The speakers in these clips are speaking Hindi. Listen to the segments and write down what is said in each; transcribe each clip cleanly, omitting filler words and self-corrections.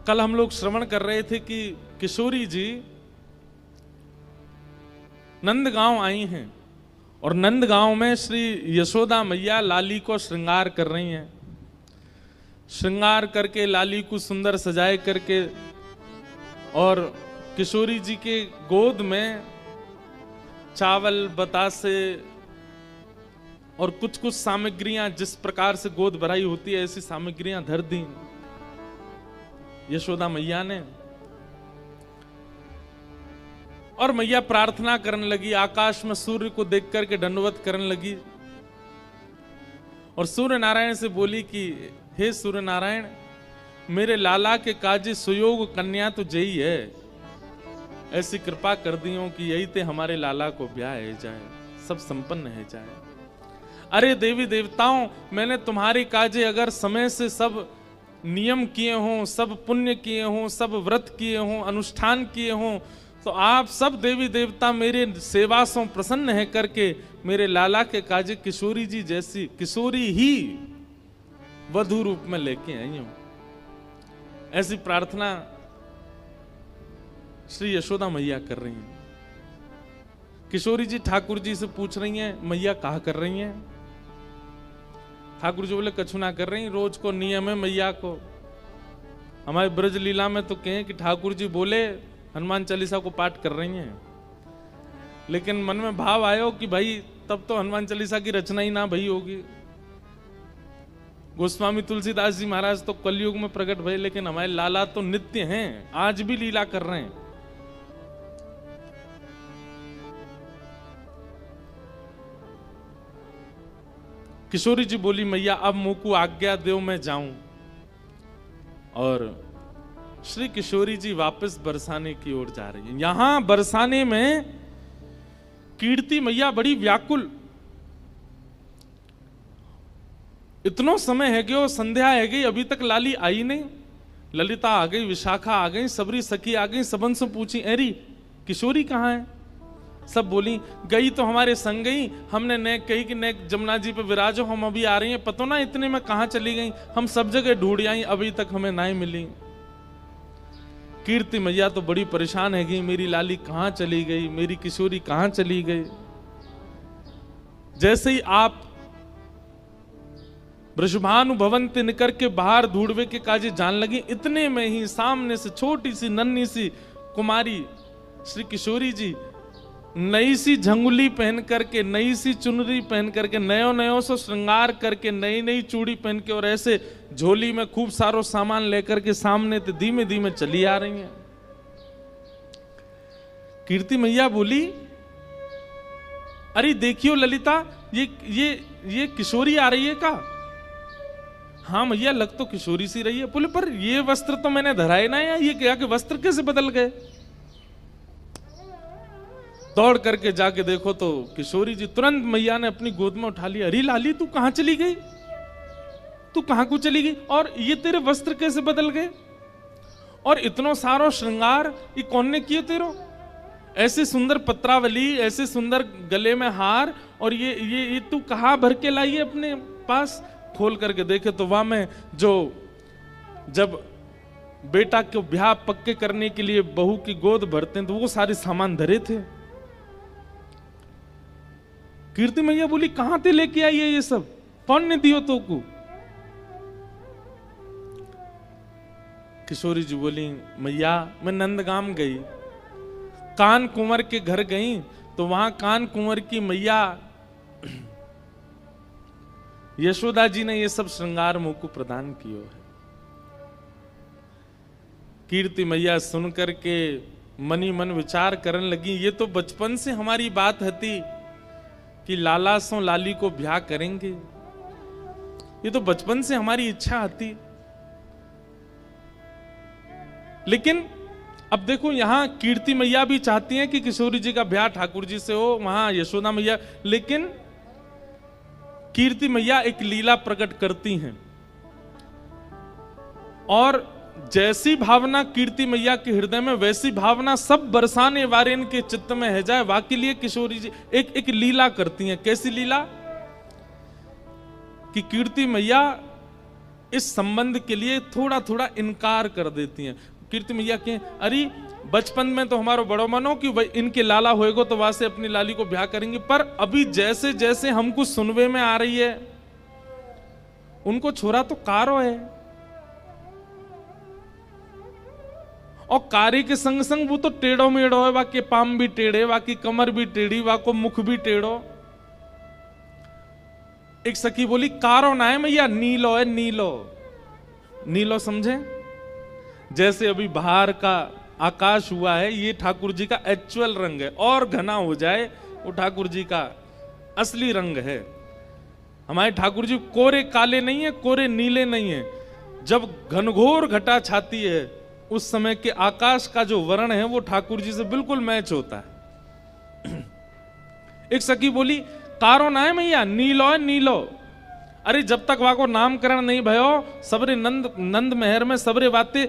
कल हम लोग श्रवण कर रहे थे कि किशोरी जी नंदगांव आई हैं और नंदगांव में श्री यशोदा मैया लाली को श्रृंगार कर रही हैं। श्रृंगार करके लाली को सुंदर सजाए करके और किशोरी जी के गोद में चावल बतासे और कुछ कुछ सामग्रियां, जिस प्रकार से गोद भराई होती है ऐसी सामग्रियां धर दी यशोदा मैया ने। और मैया प्रार्थना करने लगी, आकाश में सूर्य को देख करके दंडवत करने लगी और सूर्य नारायण से बोली कि हे सूर्य नारायण, मेरे लाला के काजी सुयोग कन्या तो जई है, ऐसी कृपा कर दियो कि यही ते हमारे लाला को ब्याह है जाए, सब संपन्न है जाए। अरे देवी देवताओं, मैंने तुम्हारे काजे अगर समय से सब नियम किए हों, सब पुण्य किए हों, सब व्रत किए हों, अनुष्ठान किए हों, तो आप सब देवी देवता मेरे सेवा से प्रसन्न है करके मेरे लाला के काजे किशोरी जी जैसी किशोरी ही वधू रूप में लेके आई हूं। ऐसी प्रार्थना श्री यशोदा मैया कर रही हैं। किशोरी जी ठाकुर जी से पूछ रही हैं, मैया कहा कर रही हैं? ठाकुर जी बोले कछु ना कर रही, रोज को नियम है मैया को। हमारे ब्रज लीला में तो कहें कि ठाकुर जी बोले हनुमान चालीसा को पाठ कर रही हैं, लेकिन मन में भाव आयो कि भाई तब तो हनुमान चालीसा की रचना ही ना भई होगी। गोस्वामी तुलसीदास जी महाराज तो कलयुग में प्रकट भये, लेकिन हमारे लाला तो नित्य हैं, आज भी लीला कर रहे हैं। किशोरी जी बोली, मैया अब मुंह को आज्ञा दो मैं जाऊं। और श्री किशोरी जी वापस बरसाने की ओर जा रही है। यहां बरसाने में कीर्ति मैया बड़ी व्याकुल, इतनो समय है गयो, संध्या है गई, अभी तक लाली आई नहीं। ललिता आ गई, विशाखा आ गई, सबरी सखी आ गई, सबन से पूछी अरे किशोरी कहाँ है? सब बोली गई तो हमारे संग गई, हमने ने कही कि ने जमुना जी पे विराजो, हम अभी आ रही हैं, पतो ना इतने में कहाँ चली गई, हम सब जगह ढूंढ आई, अभी तक हमें नहीं मिली। कीर्ति मैया तो बड़ी परेशान है गई, मेरी लाली कहाँ चली गई, मेरी किशोरी कहाँ चली गई। जैसे ही आप वृषभानु भवन ते निकर के बाहर ढूंढवे के काजे जान लगी, इतने में ही सामने से छोटी सी नन्ही सी कुमारी श्री किशोरी जी नई सी झंगुली पहन करके, नई सी चुनरी पहन करके, नयो नयो सो श्रृंगार करके, नई नई चूड़ी पहन के और ऐसे झोली में खूब सारो सामान लेकर के सामने ते धीमे धीमे चली आ रही हैं। कीर्ति मैया बोली, अरे देखियो ललिता, ये किशोरी आ रही है का? हाँ मैया, लग तो किशोरी सी रही है। बोले पर ये वस्त्र तो मैंने धराए ना, या ये क्या कि वस्त्र कैसे बदल गए? दौड़ करके जाके देखो तो किशोरी जी, तुरंत मैया ने अपनी गोद में उठा लिया। अरे लाली, तू कहां चली गई? तू कहां को चली गई? और ये तेरे वस्त्र कैसे बदल गए? और इतनो सारो श्रृंगार ये कौन ने किए तेरो? ऐसे सुंदर पत्रावली, ऐसे सुंदर गले में हार, और ये तू कहां भर के लाई है अपने पास? खोल करके देखे तो वहां में जो जब बेटा को ब्याह पक्के करने के लिए बहू की गोद भरते हैं तो वो सारे सामान धरे थे। कीर्ति मैया बोली, कहां ते लेके आई है ये सब? कौन ने दियो तो को? किशोरी जी बोली, मैया मैं नंदगाम गई, कान कुंवर के घर गई, तो वहां कान कुंवर की मैया यशोदा जी ने ये सब श्रृंगार मुझ को प्रदान किया है। कीर्ति मैया सुन करके मनी मन विचार करने लगी, ये तो बचपन से हमारी बात हती कि लाला सो लाली को ब्याह करेंगे, ये तो बचपन से हमारी इच्छा आती। लेकिन अब देखो, यहां कीर्ति मैया भी चाहती हैं कि किशोरी जी का ब्याह ठाकुर जी से हो, वहां यशोदा मैया, लेकिन कीर्ति मैया एक लीला प्रकट करती हैं और जैसी भावना कीर्ति मैया के हृदय में, वैसी भावना सब बरसाने वारेन के चित्त में है जाए। वाकई लिए किशोरी जी एक लीला करती हैं। कैसी लीला? कि कीर्ति मैया इस संबंध के लिए थोड़ा थोड़ा इनकार कर देती हैं। कीर्ति मैया के अरे बचपन में तो हमारो बड़ो मनो कि भाई इनके लाला होएगो तो वहां से अपनी लाली को ब्याह करेंगे, पर अभी जैसे जैसे हमको सुनवे में आ रही है उनको छोरा तो कारो है, और कार्य के संग संग वो तो टेढ़ो मेढ़ो है, वाके पाम भी टेढ़े, वाकी कमर भी टेढ़ी, वाको मुख भी टेढ़ो। एक सखी बोली कारो ना है मैया, नीलो है, नीलो। नीलो समझे? जैसे अभी बाहर का आकाश हुआ है, ये ठाकुर जी का एक्चुअल रंग है, और घना हो जाए वो ठाकुर जी का असली रंग है। हमारे ठाकुर जी कोरे काले नहीं है, कोरे नीले नहीं है। जब घनघोर घटा छाती है उस समय के आकाश का जो वर्ण है वो ठाकुर जी से बिल्कुल मैच होता है। एक सखी बोली कारो ना है मैया, नीलो है, नीलो। अरे जब तक वाको नामकरण नहीं भयो, सबरे नंद महर में सबरे बातें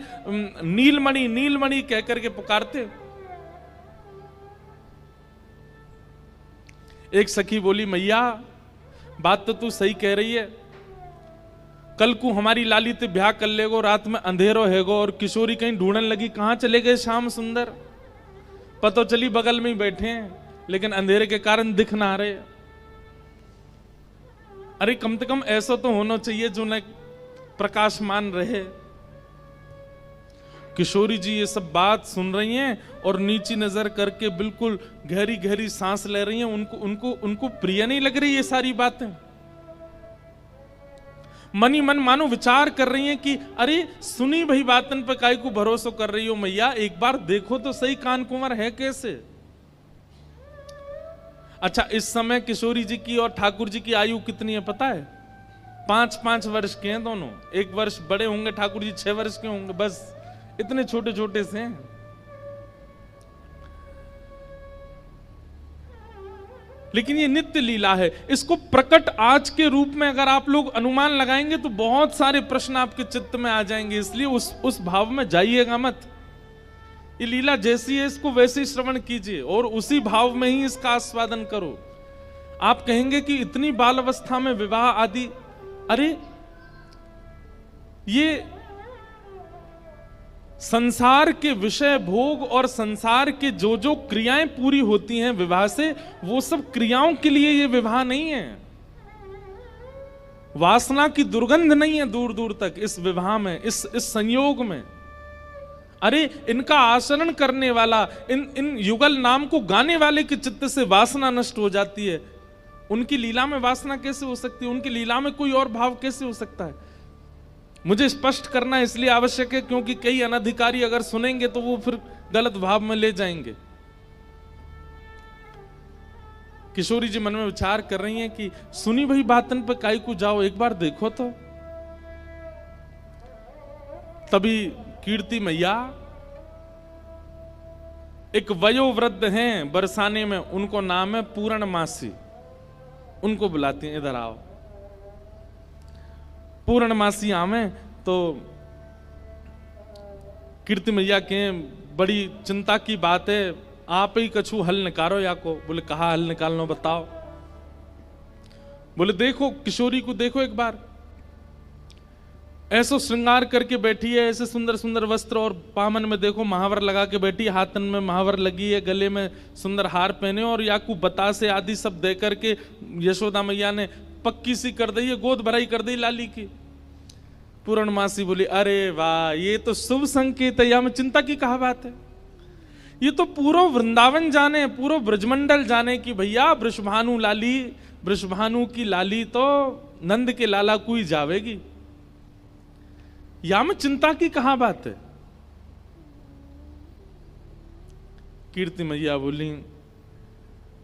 नीलमणि नीलमणि कह करके पुकारते। एक सखी बोली मैया बात तो तू सही कह रही है, कल को हमारी लाली ते ब्याह कर लेगो, रात में अंधेरो हैगो और किशोरी कहीं ढूंढने लगी कहां चले गए श्याम सुंदर, पतो चली बगल में ही बैठे हैं लेकिन अंधेरे के कारण दिख ना रहे। अरे कम से कम ऐसा तो होना चाहिए जो न प्रकाशमान रहे। किशोरी जी ये सब बात सुन रही हैं और नीची नजर करके बिल्कुल गहरी गहरी सांस ले रही हैं। उनको उनको उनको प्रिय नहीं लग रही ये सारी बातें। मनी मन मानो विचार कर रही हैं कि अरे सुनी भई बातन पे काहे को भरोसा कर रही हो मैया, एक बार देखो तो सही कान कुंवर है कैसे। अच्छा इस समय किशोरी जी की और ठाकुर जी की आयु कितनी है पता है? 5-5 वर्ष के हैं दोनों। 1 वर्ष बड़े होंगे, ठाकुर जी 6 वर्ष के होंगे, बस इतने छोटे छोटे से हैं। लेकिन ये नित्य लीला है। इसको प्रकट आज के रूप में अगर आप लोग अनुमान लगाएंगे तो बहुत सारे प्रश्न आपके चित्त में आ जाएंगे, इसलिए उस भाव में जाइएगा मत। ये लीला जैसी है इसको वैसे ही श्रवण कीजिए और उसी भाव में ही इसका आस्वादन करो। आप कहेंगे कि इतनी बाल अवस्था में विवाह आदि, अरे ये संसार के विषय भोग और संसार के जो जो क्रियाएं पूरी होती हैं विवाह से, वो सब क्रियाओं के लिए ये विवाह नहीं है। वासना की दुर्गंध नहीं है दूर दूर तक इस विवाह में, इस संयोग में। अरे इनका आचरण करने वाला, इन युगल नाम को गाने वाले के चित्त से वासना नष्ट हो जाती है। उनकी लीला में वासना कैसे हो सकती है? उनकी लीला में कोई और भाव कैसे हो सकता है? मुझे स्पष्ट करना इसलिए आवश्यक है क्योंकि कई अनधिकारी अगर सुनेंगे तो वो फिर गलत भाव में ले जाएंगे। किशोरी जी मन में विचार कर रही हैं कि सुनी भई बातन पे काई को जाओ, एक बार देखो तो। तभी कीर्ति मैया एक वयोवृद्ध हैं बरसाने में, उनको नाम है पूर्णमासी, उनको बुलाती हैं, इधर आओ। पूर्णमासी आवे तो कीर्ति मैया के बड़ी चिंता की बात है, आप ही कछु हल निकालो या को। बोले कहा हल निकालना बताओ। बोले देखो किशोरी को देखो एक बार, ऐसो श्रृंगार करके बैठी है, ऐसे सुंदर सुंदर वस्त्र और पामन में देखो महावर लगा के बैठी, हाथन में महावर लगी है, गले में सुंदर हार पहने और याकू बतासे आदि सब दे करके यशोदा मैया ने पक्की सी कर दी है, गोद भराई कर दी लाली की। पूर्णमासी बोली अरे वाह, ये तो शुभ संकेत है, या में चिंता की कहा बात है। ये तो पूरा वृंदावन जाने, पूरा ब्रजमंडल जाने की भैया वृषभानु लाली, वृषभानु की लाली तो नंद के लाला को ही जावेगी, या में चिंता की कहा बात है। कीर्ति मैया बोली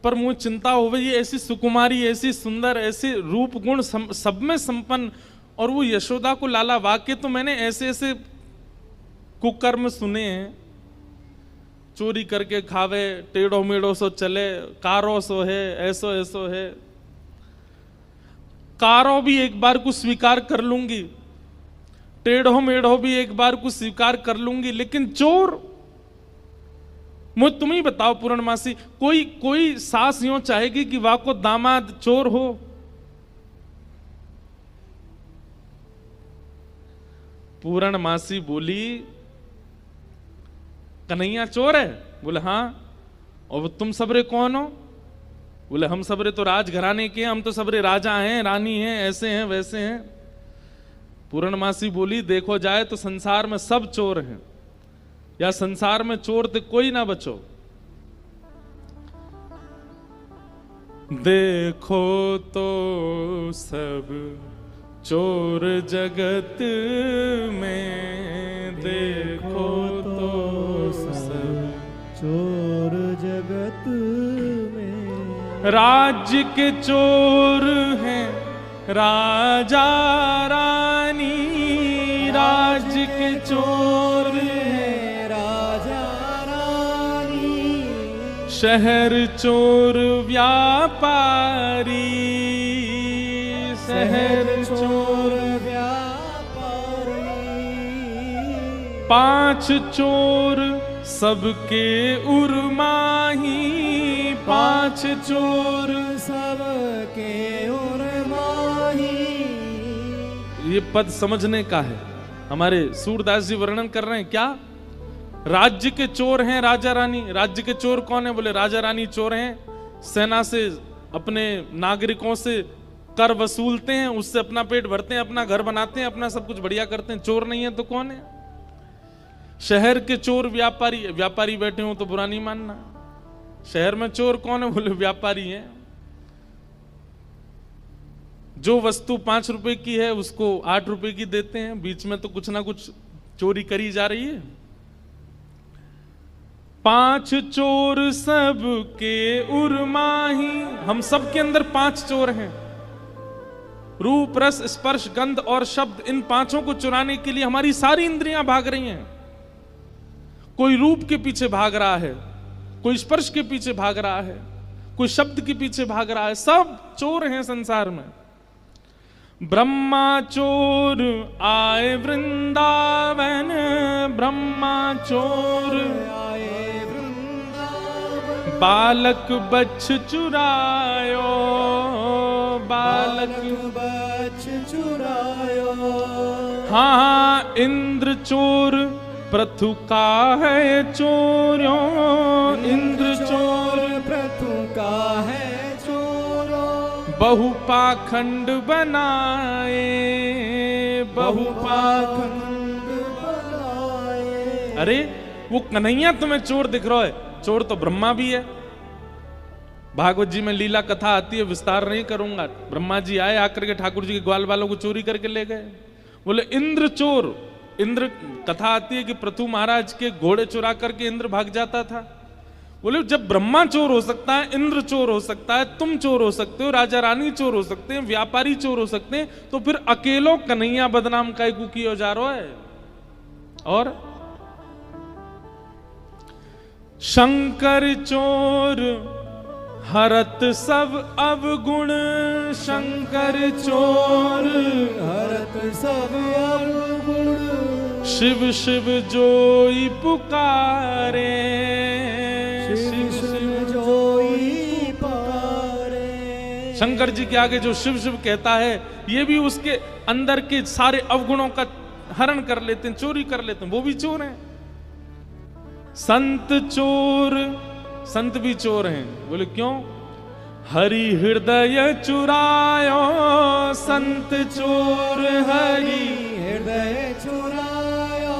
पर मुझे चिंता हो गई, ऐसी सुकुमारी, ऐसी सुंदर, ऐसे रूप गुण सब में संपन्न, और वो यशोदा को लाला। वाक्य तो मैंने ऐसे ऐसे कुकर्म सुने हैं, चोरी करके खावे, टेढ़ो मेढ़ो सो चले, कारो सो है, ऐसो ऐसो है। कारो भी एक बार को स्वीकार कर लूंगी, टेढ़ो मेढ़ो भी एक बार को स्वीकार कर लूंगी, लेकिन चोर, मुझे तुम ही बताओ पूर्णमासी, कोई सास यूं चाहेगी कि वाह को दामाद चोर हो? पूर्णमासी बोली कन्हैया चोर है? बोले हाँ। और तुम सबरे कौन हो? बोले हम सबरे तो राजघराने के हैं, हम तो सबरे राजा हैं, रानी हैं, ऐसे हैं वैसे हैं। पूर्णमासी बोली देखो जाए तो संसार में सब चोर हैं, या संसार में चोर तो कोई ना बचो। देखो तो सब चोर जगत में, देखो तो सब चोर जगत में। राज्य के चोर हैं राजा रानी, राज्य के चोर हैं राजा रानी। शहर चोर व्यापारी, शहर चोर व्यापारी। 5 चोर सबके उर्माही, 5 चोर सबके उर्माही। ये पद समझने का है। हमारे सूरदास जी वर्णन कर रहे हैं क्या? राज्य के चोर हैं राजा रानी। राज्य के चोर कौन है? बोले राजा रानी चोर हैं, सेना से अपने नागरिकों से कर वसूलते हैं, उससे अपना पेट भरते हैं, अपना घर बनाते हैं, अपना सब कुछ बढ़िया करते हैं। चोर नहीं है तो कौन है? शहर के चोर व्यापारी। व्यापारी बैठे हो तो बुरा नहीं मानना। शहर में चोर कौन है? बोले व्यापारी हैं। जो वस्तु 5 रुपए की है उसको 8 रुपए की देते हैं। बीच में तो कुछ ना कुछ चोरी करी जा रही है। 5 चोर सबके उर्माही। हम सब के अंदर 5 चोर हैं। रूप रस स्पर्श गंध और शब्द, इन 5 को चुराने के लिए हमारी सारी इंद्रियां भाग रही हैं। कोई रूप के पीछे भाग रहा है, कोई स्पर्श के पीछे भाग रहा है, कोई शब्द के पीछे भाग रहा है। सब चोर हैं संसार में। ब्रह्मा चोर आए वृंदावन, ब्रह्मा चोर आए वृंदावन। बालक बच्छ चुरायो, बालक बच्छ चुरायो। हाँ इंद्र चोर पृथु का है चोरों, इंद्र चोर पृथु का है चोरों। बहुपाखंड बनाए, बहुपाखंड बनाए। अरे वो कन्हैया तुम्हें चोर दिख रहा है, चोर तो ब्रह्मा भी है। भागवत जी में लीला कथा आती है, विस्तार नहीं करूंगा। ब्रह्मा जी आए, आकर के ठाकुर जी के ग्वाल वालों को चोरी करके ले गए। बोले इंद्र चोर। इंद्र कथा आती है कि पृथु महाराज के घोड़े चुरा करके इंद्र भाग जाता था। बोले जब ब्रह्मा चोर हो सकता है, इंद्र चोर हो सकता है, तुम चोर हो सकते हो, राजा रानी चोर हो सकते हैं, व्यापारी चोर हो सकते हैं, तो फिर अकेलो कन्हैया बदनाम काय कुकी जा रहा है। और शंकर चोर हरत सब अवगुण, शंकर चोर हरत सब अवगुण। शिव शिव जोई पुकारे, शिव शिव जोई पुकारे। शंकर जी के आगे जो शिव शिव कहता है, ये भी उसके अंदर के सारे अवगुणों का हरण कर लेते हैं, चोरी कर लेते हैं। वो भी चोर हैं। संत चोर, संत भी चोर हैं। बोले क्यों? हरि हृदय चुरायो, संत चोर हरि हृदय चुरायो।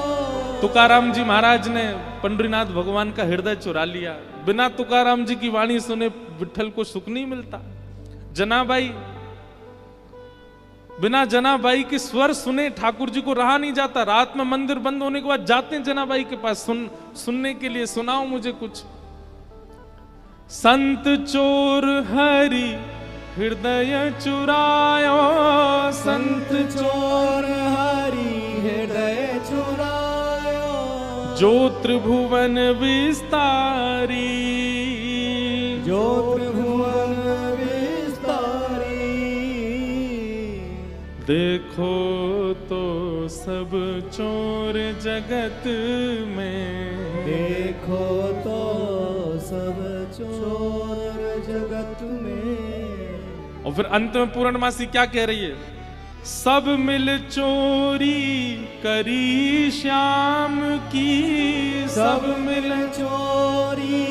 तुकाराम जी महाराज ने पंडरीनाथ भगवान का हृदय चुरा लिया। बिना तुकाराम जी की वाणी सुने विठल को सुख नहीं मिलता। जनाबाई, बिना जनाबाई के स्वर सुने ठाकुर जी को रहा नहीं जाता। रात में मंदिर बंद होने के बाद जाते हैं जनाबाई के पास सुनने के लिए, सुनाओ मुझे कुछ। संत चोर हरि हृदय चुरायो, संत चोर हरि हृदय चुरायो। जो त्रिभुवन विस्तारी, जो त्रिभुवन विस्तारी। देखो तो सब चोर जगत में, देखो तो सब चोर जगत में। और फिर अंत में पूर्णमासी क्या कह रही है? सब मिल चोरी करी श्याम की, सब मिल चोरी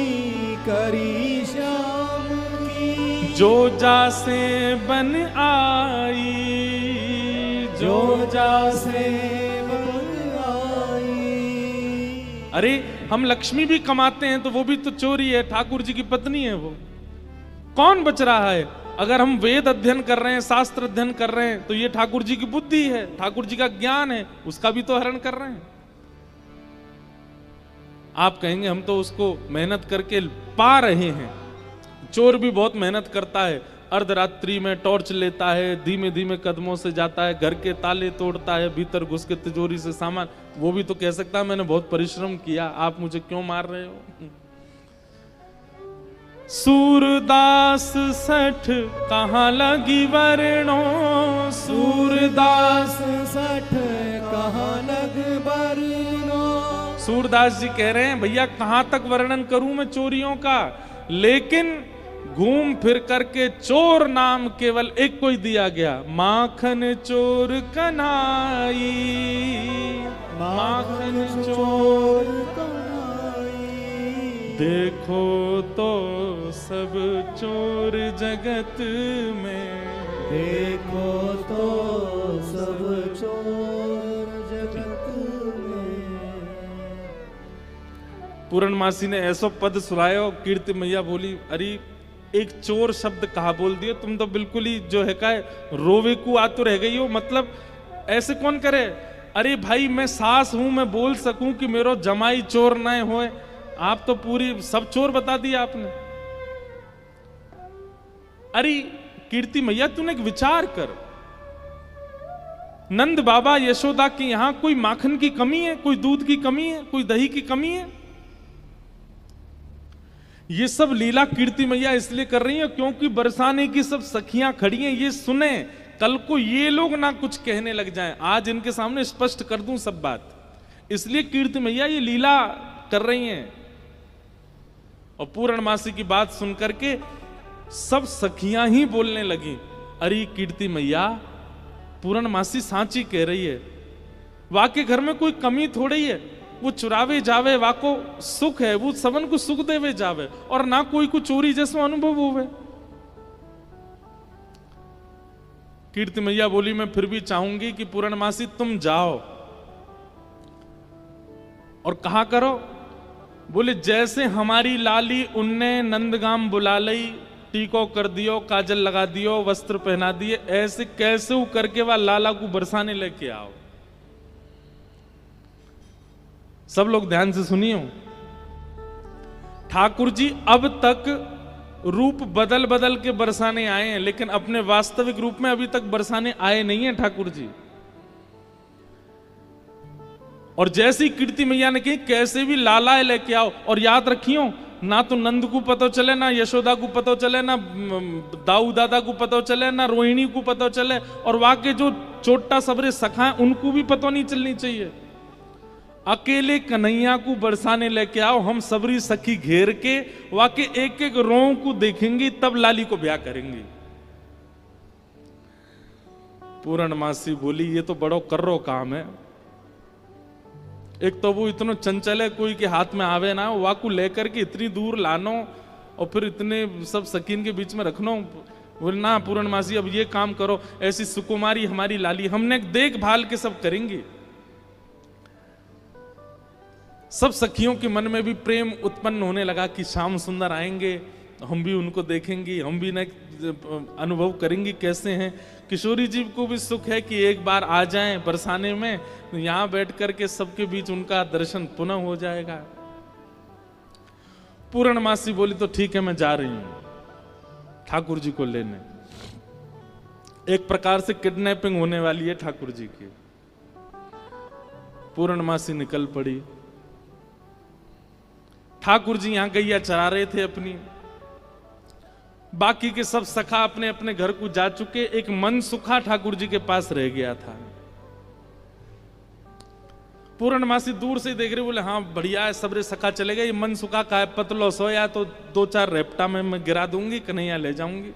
करी श्याम की। जो जासे बन आई, जो जासे बन आई। अरे हम लक्ष्मी भी कमाते हैं तो वो भी तो चोरी है, ठाकुर जी की पत्नी है वो। कौन बच रहा है? अगर हम वेद अध्ययन कर रहे हैं, शास्त्र अध्ययन कर रहे हैं, तो ये ठाकुर जी की बुद्धि है, ठाकुर जी का ज्ञान है, उसका भी तो हरण कर रहे हैं। आप कहेंगे हम तो उसको मेहनत करके पा रहे हैं। चोर भी बहुत मेहनत करता है, अर्धरात्रि में टॉर्च लेता है, धीमे धीमे कदमों से जाता है, घर के ताले तोड़ता है, भीतर घुस के तिजोरी से सामान, वो भी तो कह सकता है मैंने बहुत परिश्रम किया, आप मुझे क्यों मार रहे हो? सूरदास सठ कहाँ लगी वरणो, सूरदास सठ कहाँ लग वरणो। सूरदास जी कह रहे हैं भैया कहां तक वर्णन करूं मैं चोरियों का, लेकिन घूम फिर करके चोर नाम केवल एक को ही दिया गया, माखन चोर कन्हाई, माखन चोर कन्हाई। देखो तो सब चोर जगत में, देखो तो सब चोर जगत में। पूर्णमासी ने ऐसो पद सुनायो, कीर्ति मैया बोली अरे एक चोर शब्द कहा बोल दिए, तुम तो बिल्कुल ही जो है का रोवे को आतुर रह गई हो। मतलब ऐसे कौन करे? अरे भाई मैं सास हूं, मैं बोल सकूं कि मेरो जमाई चोर ना होए, आप तो पूरी सब चोर बता दिया आपने। अरे कीर्ति मैया तूने एक विचार कर, नंद बाबा यशोदा के यहां कोई माखन की कमी है, कोई दूध की कमी है, कोई दही की कमी है? ये सब लीला कीर्ति मैया इसलिए कर रही है क्योंकि बरसाने की सब सखियां खड़ी हैं, ये सुने, कल को ये लोग ना कुछ कहने लग जाएं। आज इनके सामने स्पष्ट कर दूं सब बात, इसलिए कीर्ति मैया ये लीला कर रही हैं। और पूर्णमासी की बात सुनकर के सब सखियां ही बोलने लगी, अरे कीर्ति मैया पूर्णमासी सांची कह रही है, वाके घर में कोई कमी थोड़ी है, वो चुरावे जावे वाको सुख है, वो सबन को सुख देवे जावे, और ना कोई को चोरी जैसो अनुभव होवे। कीर्ति मैया बोली मैं फिर भी चाहूंगी कि पूर्णमासी तुम जाओ और कहा करो, बोले जैसे हमारी लाली उनने नंदगाम बुला लई, टीको कर दियो, काजल लगा दियो, वस्त्र पहना दिए, ऐसे कैसे करके वह लाला को बरसाने लेके आओ। सब लोग ध्यान से सुनियो, ठाकुर जी अब तक रूप बदल बदल के बरसाने आए हैं, लेकिन अपने वास्तविक रूप में अभी तक बरसाने आए नहीं हैं ठाकुर जी। और जैसी कीर्ति मैया ने कही कैसे भी लाला लेके आओ, और याद रखियो ना तो नंद को पता चले, ना यशोदा को पता चले, ना दाऊ दादा को पता चले, ना रोहिणी को पता चले, और वहां के जो छोटा सबरे सखा है उनको भी पता नहीं चलनी चाहिए। अकेले कन्हैया को बरसाने लेके आओ, हम सबरी सखी घेर के वाके एक एक रों को देखेंगे, तब लाली को ब्याह करेंगे। पूर्णमासी बोली ये तो बड़ो कर्रो काम है, एक तो वो इतना चंचल है, कोई के हाथ में आवे ना, वाकू लेकर के इतनी दूर लानो और फिर इतने सब सकीन के बीच में रखनो। बोले ना पूर्णमासी अब ये काम करो, ऐसी सुकुमारी हमारी लाली, हमने देखभाल के सब करेंगे। सब सखियों के मन में भी प्रेम उत्पन्न होने लगा कि श्याम सुंदर आएंगे, हम भी उनको देखेंगे, हम भी न अनुभव करेंगे कैसे हैं। किशोरी जी को भी सुख है कि एक बार आ जाएं बरसाने में, तो यहां बैठ करके सबके बीच उनका दर्शन पुनः हो जाएगा। पूर्णमासी बोली तो ठीक है मैं जा रही हूं ठाकुर जी को लेने। एक प्रकार से किडनैपिंग होने वाली है ठाकुर जी की। पूर्णमासी निकल पड़ी। ठाकुर जी यहां गैया चरा रहे थे अपनी, बाकी के सब सखा अपने अपने घर को जा चुके, एक मन सुखा ठाकुर जी के पास रह गया था। पूर्णमासी दूर से देख रहे, बोले हाँ बढ़िया है, सबरे सखा चले गए, ये मन सुखा का है, पतलो सोया तो 2-4 रेपटा में मैं गिरा दूंगी, कन्हैया ले जाऊंगी।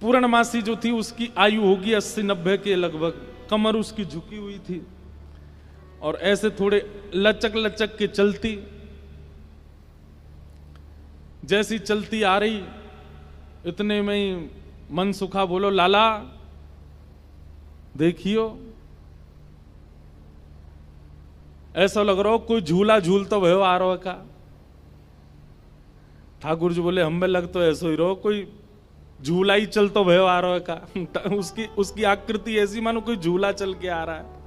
पूर्णमासी जो थी उसकी आयु होगी 80-90 के लगभग, कमर उसकी झुकी हुई थी और ऐसे थोड़े लचक लचक के चलती। जैसी चलती आ रही इतने में ही मनसुखा बोलो, लाला देखियो, ऐसा लग रहा हो कोई झूला झूल तो भयो आ रहा का। ठाकुर जी बोले, हम में लग तो ऐसा ही रहो कोई झूला ही चल तो भयो आ रहा का। उसकी आकृति ऐसी मानो कोई झूला चल के आ रहा है।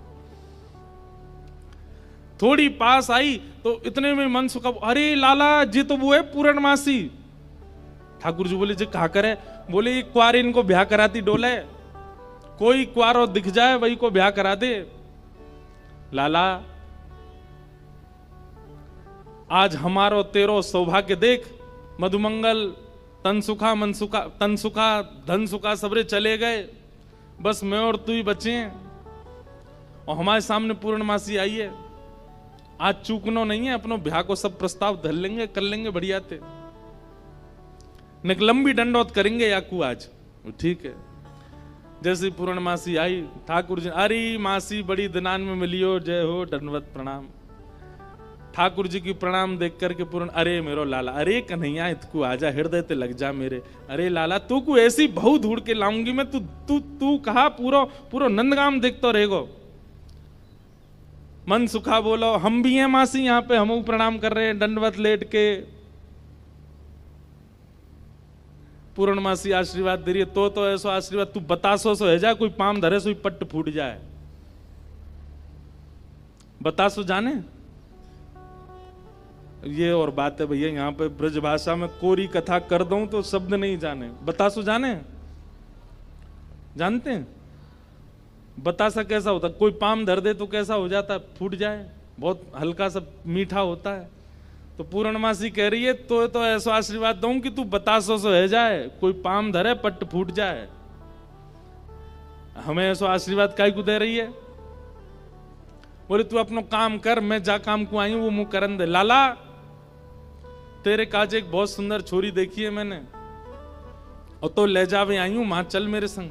थोड़ी पास आई तो इतने में मनसुखा, अरे लाला जी तो वो है पूर्णमासी। ठाकुर जी बोले, जी कहा करे? बोले, एक क्वार इनको ब्याह कराती डोले, कोई क्वार और दिख जाए वही को ब्याह करा दे। लाला आज हमारो तेरो सौभाग्य देख, मधुमंगल तनसुखा मनसुखा तनसुखा धनसुखा सबरे चले गए, बस मैं और तू ही बचे हैं और हमारे सामने पूर्णमासी आई है। आज चूकनो नहीं है, अपनो ब्याह को सब प्रस्ताव धर लेंगे, कर लेंगे बढ़िया थे, लंबी दंडौत करेंगे याकू आज। ठीक है। जैसे पूर्णमासी आई, ठाकुर जी, अरे मासी बड़ी दिनान में मिलियो, जय हो, दंडवत प्रणाम। ठाकुर जी की प्रणाम देख करके पूर्ण, अरे मेरो लाला, अरे कन्हैया इतकू आजा, हृदय ते लग जा मेरे। अरे लाला तू को ऐसी बहु ढूंढ के लाऊंगी मैं, तू तू तू कहा पूरो नंदगाम देखतो रहेगो। मनसुखा बोलो, हम भी हैं मासी यहाँ पे, हम प्रणाम कर रहे हैं दंडवत लेट के। पूर्णमासी आशीर्वाद दे रही है, तो ऐसो आशीर्वाद तू बतासो सो है जा, कोई पाम धरे सो पट्ट फूट जाए। बतासो जाने ये और बात है भैया, यहाँ पे ब्रज भाषा में कोरी कथा कर दूं तो शब्द नहीं जाने। बतासो जाने, जानते हैं बतासा कैसा होता? कोई पाम धर दे तो कैसा हो जाता? फूट जाए, बहुत हल्का सा मीठा होता है। तो पूर्णमासी कह रही है, तो ऐसा आशीर्वाद दूं कि तू बतासो से है जाए, कोई पाम धरे पट्ट फूट जाए। हमें ऐसा आशीर्वाद काहे को दे रही है? बोले तू अपनो काम कर, मैं जा काम को आई हूं वो मुंह करन दे। लाला तेरे काज एक बहुत सुंदर छोरी देखी है मैंने, और तो ले जावे आई हूं, मां चल मेरे संग।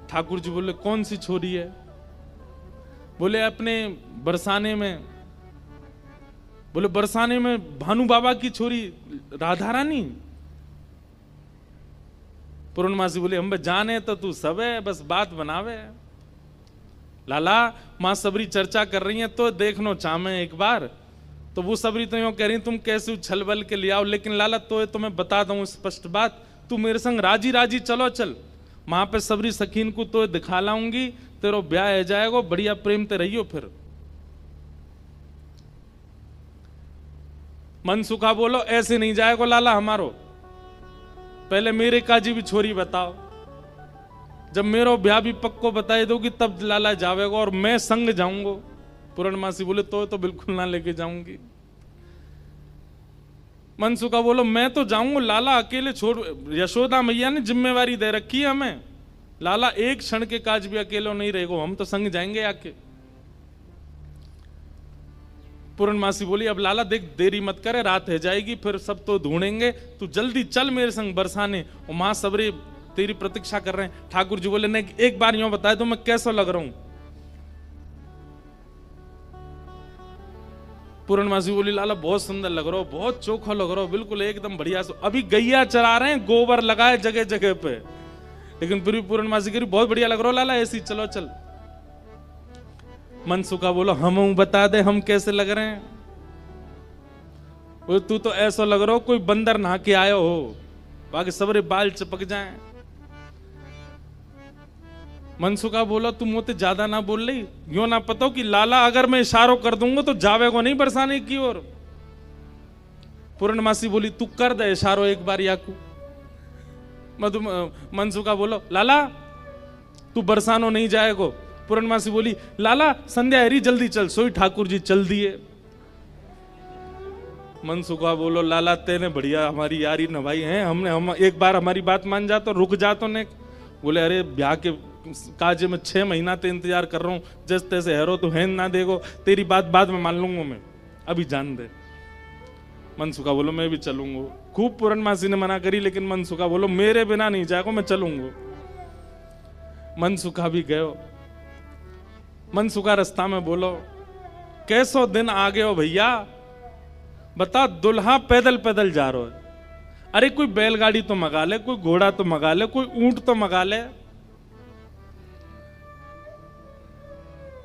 ठाकुर जी बोले, कौन सी छोरी है? बोले अपने बरसाने में। बोले बरसाने में भानु बाबा की छोरी राधा रानी। पूर्णमासी बोले, हम जाने तो तू सब है, बस बात बनावे। लाला मां सबरी चर्चा कर रही है तो देखनो चामे एक बार। तो वो सबरी तो यूं कह रही तुम कैसे उछल बल के ले आओ, लेकिन लाला तो मैं बता दूं स्पष्ट बात, तू मेरे संग राजी राजी चलो चल, वहां पे सबरी सखीन को तो दिखा लाऊंगी, तेरो ब्याह है जाएगा, बढ़िया प्रेम ते रहियो। फिर मनसुखा बोलो, ऐसे नहीं जाएगा लाला हमारो, पहले मेरे काजी भी छोरी बताओ, जब मेरो ब्याह भी पक्को बताए दोगी तब लाला जावेगा और मैं संग जाऊंगा। पूर्णमासी बोले, तो बिल्कुल ना लेके जाऊंगी। मनसुखा बोलो, मैं तो जाऊंगा लाला, अकेले छोड़, यशोदा मैया ने जिम्मेवारी दे रखी है हमें, लाला एक क्षण के काज भी अकेले नहीं रहेगा, हम तो संग जाएंगे आके। पूर्णमासी बोली, अब लाला देख देरी मत करे, रात है जाएगी, फिर सब तो ढूंढेंगे, तू जल्दी चल मेरे संग बरसाने, और मां सबरे तेरी प्रतीक्षा कर रहे हैं। ठाकुर जी बोले, नहीं एक बार यूं बताए तो मैं कैसा लग रहा हूं? पूर्णमासी बोली, लाला बहुत सुंदर लग रहा हो, बहुत चोखा लग रहा हो, बिल्कुल एकदम बढ़िया। अभी गैया चरा रहे हैं, गोबर लगाए जगह जगह पे, लेकिन फिर भी पूर्णमासी कह रही बहुत बढ़िया लग रहा हो लाला, ऐसी चलो चल। मनसुखा बोलो, हम बता दे हम कैसे लग रहे हैं? तू तो ऐसा लग रहा हो कोई बंदर नहा के आयो हो, बाकी सबरे बाल चिपक जाएं। मनसुखा बोला, तुम मुझे ज्यादा ना बोल रही, यो ना पता कि लाला अगर मैं इशारों कर दूंगा तो जावे को नहीं बरसाने की ओर। पूर्णमासी बोली, तू कर दे इशारों एक बार याकू। मनसुखा बोलो, लाला तू बरसानो नहीं जाएगो। पूर्णमासी बोली, लाला संध्या हरी जल्दी चल, सोई ठाकुर जी चल दिए। मनसुखा बोलो, लाला तेने बढ़िया हमारी यारी नभाई है, हम एक बार हमारी बात मान जा तो रुक जा तो ने। बोले, अरे ब्याह के काज में 6 महीना ते इंतजार कर रहा हूं, जैसे तैसे हैरो तो है ना, देखो तेरी बात बाद में मान लूंगा मैं, अभी जान दे। मनसुखा बोलो मैं भी चलूंगा। खूब पूर्णमासी ने मना करी, लेकिन मनसुखा बोलो मेरे बिना नहीं जाएगा, मैं चलूंगा। मनसुखा भी गयो। मनसुखा रास्ता में बोलो कैसो दिन आ गए हो भैया, बता दुल्हा पैदल पैदल जा रहा है, अरे कोई बैलगाड़ी तो मंगा ले, कोई घोड़ा तो मंगा ले, कोई ऊंट तो मंगा ले।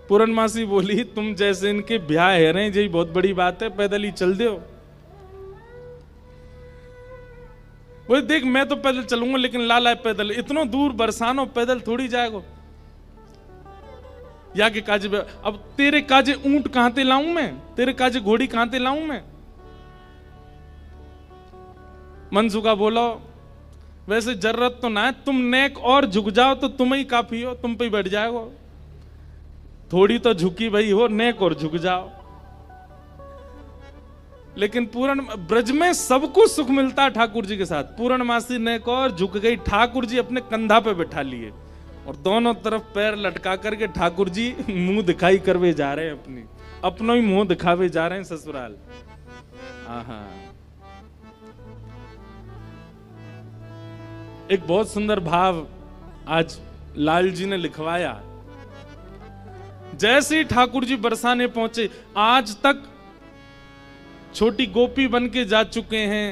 पूर्णमासी बोली तुम जैसे इनके ब्याह है रहे यही बहुत बड़ी बात है, पैदल ही चल दो। बोले देख मैं तो पैदल चलूंगा, लेकिन लाला पैदल इतना दूर बरसानो पैदल थोड़ी जाएगा। या के काजे अब तेरे काजे ऊंट कहां ते लाऊं मैं, तेरे काजे घोड़ी कहां ते लाऊं मैं। मनसुखा बोलो वैसे जरूरत तो ना है, तुम नेक और झुक जाओ तो तुम ही काफी हो, तुम पे ही बैठ जाओगे। थोड़ी तो झुकी भाई हो, नेक और झुक जाओ। लेकिन पूर्ण ब्रज में सबको सुख मिलता है ठाकुर जी के साथ। पूर्णमासी नेक और झुक गई, ठाकुर जी अपने कंधा पे बैठा लिए और दोनों तरफ पैर लटका करके ठाकुर जी मुंह दिखाई करवे जा रहे हैं, अपनो ही मुंह दिखावे जा रहे हैं ससुराल। आहा, एक बहुत सुंदर भाव आज लाल जी ने लिखवाया। जैसे ही ठाकुर जी बरसाने पहुंचे, आज तक छोटी गोपी बन के जा चुके हैं,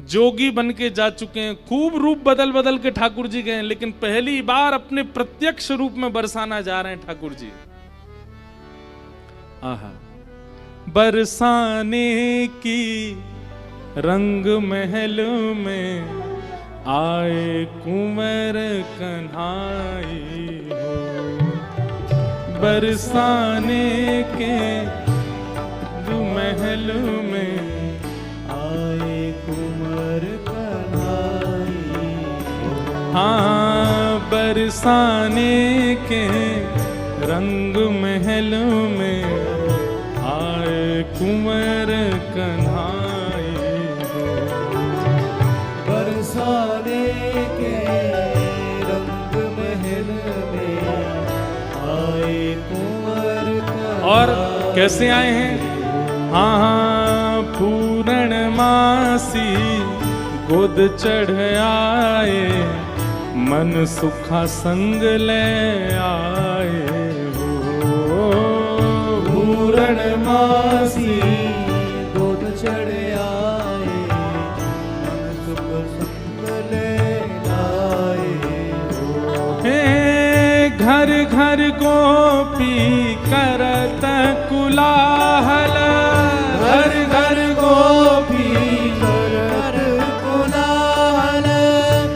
जोगी बन के जा चुके हैं, खूब रूप बदल बदल के ठाकुर जी गए, लेकिन पहली बार अपने प्रत्यक्ष रूप में बरसाना जा रहे हैं ठाकुर जी। आहा, बरसाने की रंग महल में आए कुंवर कन्हाई हो, बरसाने के महल में आए कुंवर कन्हाई। हाँ, बरसाने के रंग महल में आए कुंवर कन्हाई हो, बरसाने के रंग महल में आए कुंवर कन्हाई। और कैसे आए हैं? हाँ हाँ, पूर्णमासी गोद चढ़ आए, मन सुखा संग ले आए हो। पूर्णमासी गोद चढ़ आए, मन सुख संग ले आए हो। हे घर घर गोपी करत कुलाहल, घर घर गोपी कर कुलाहल।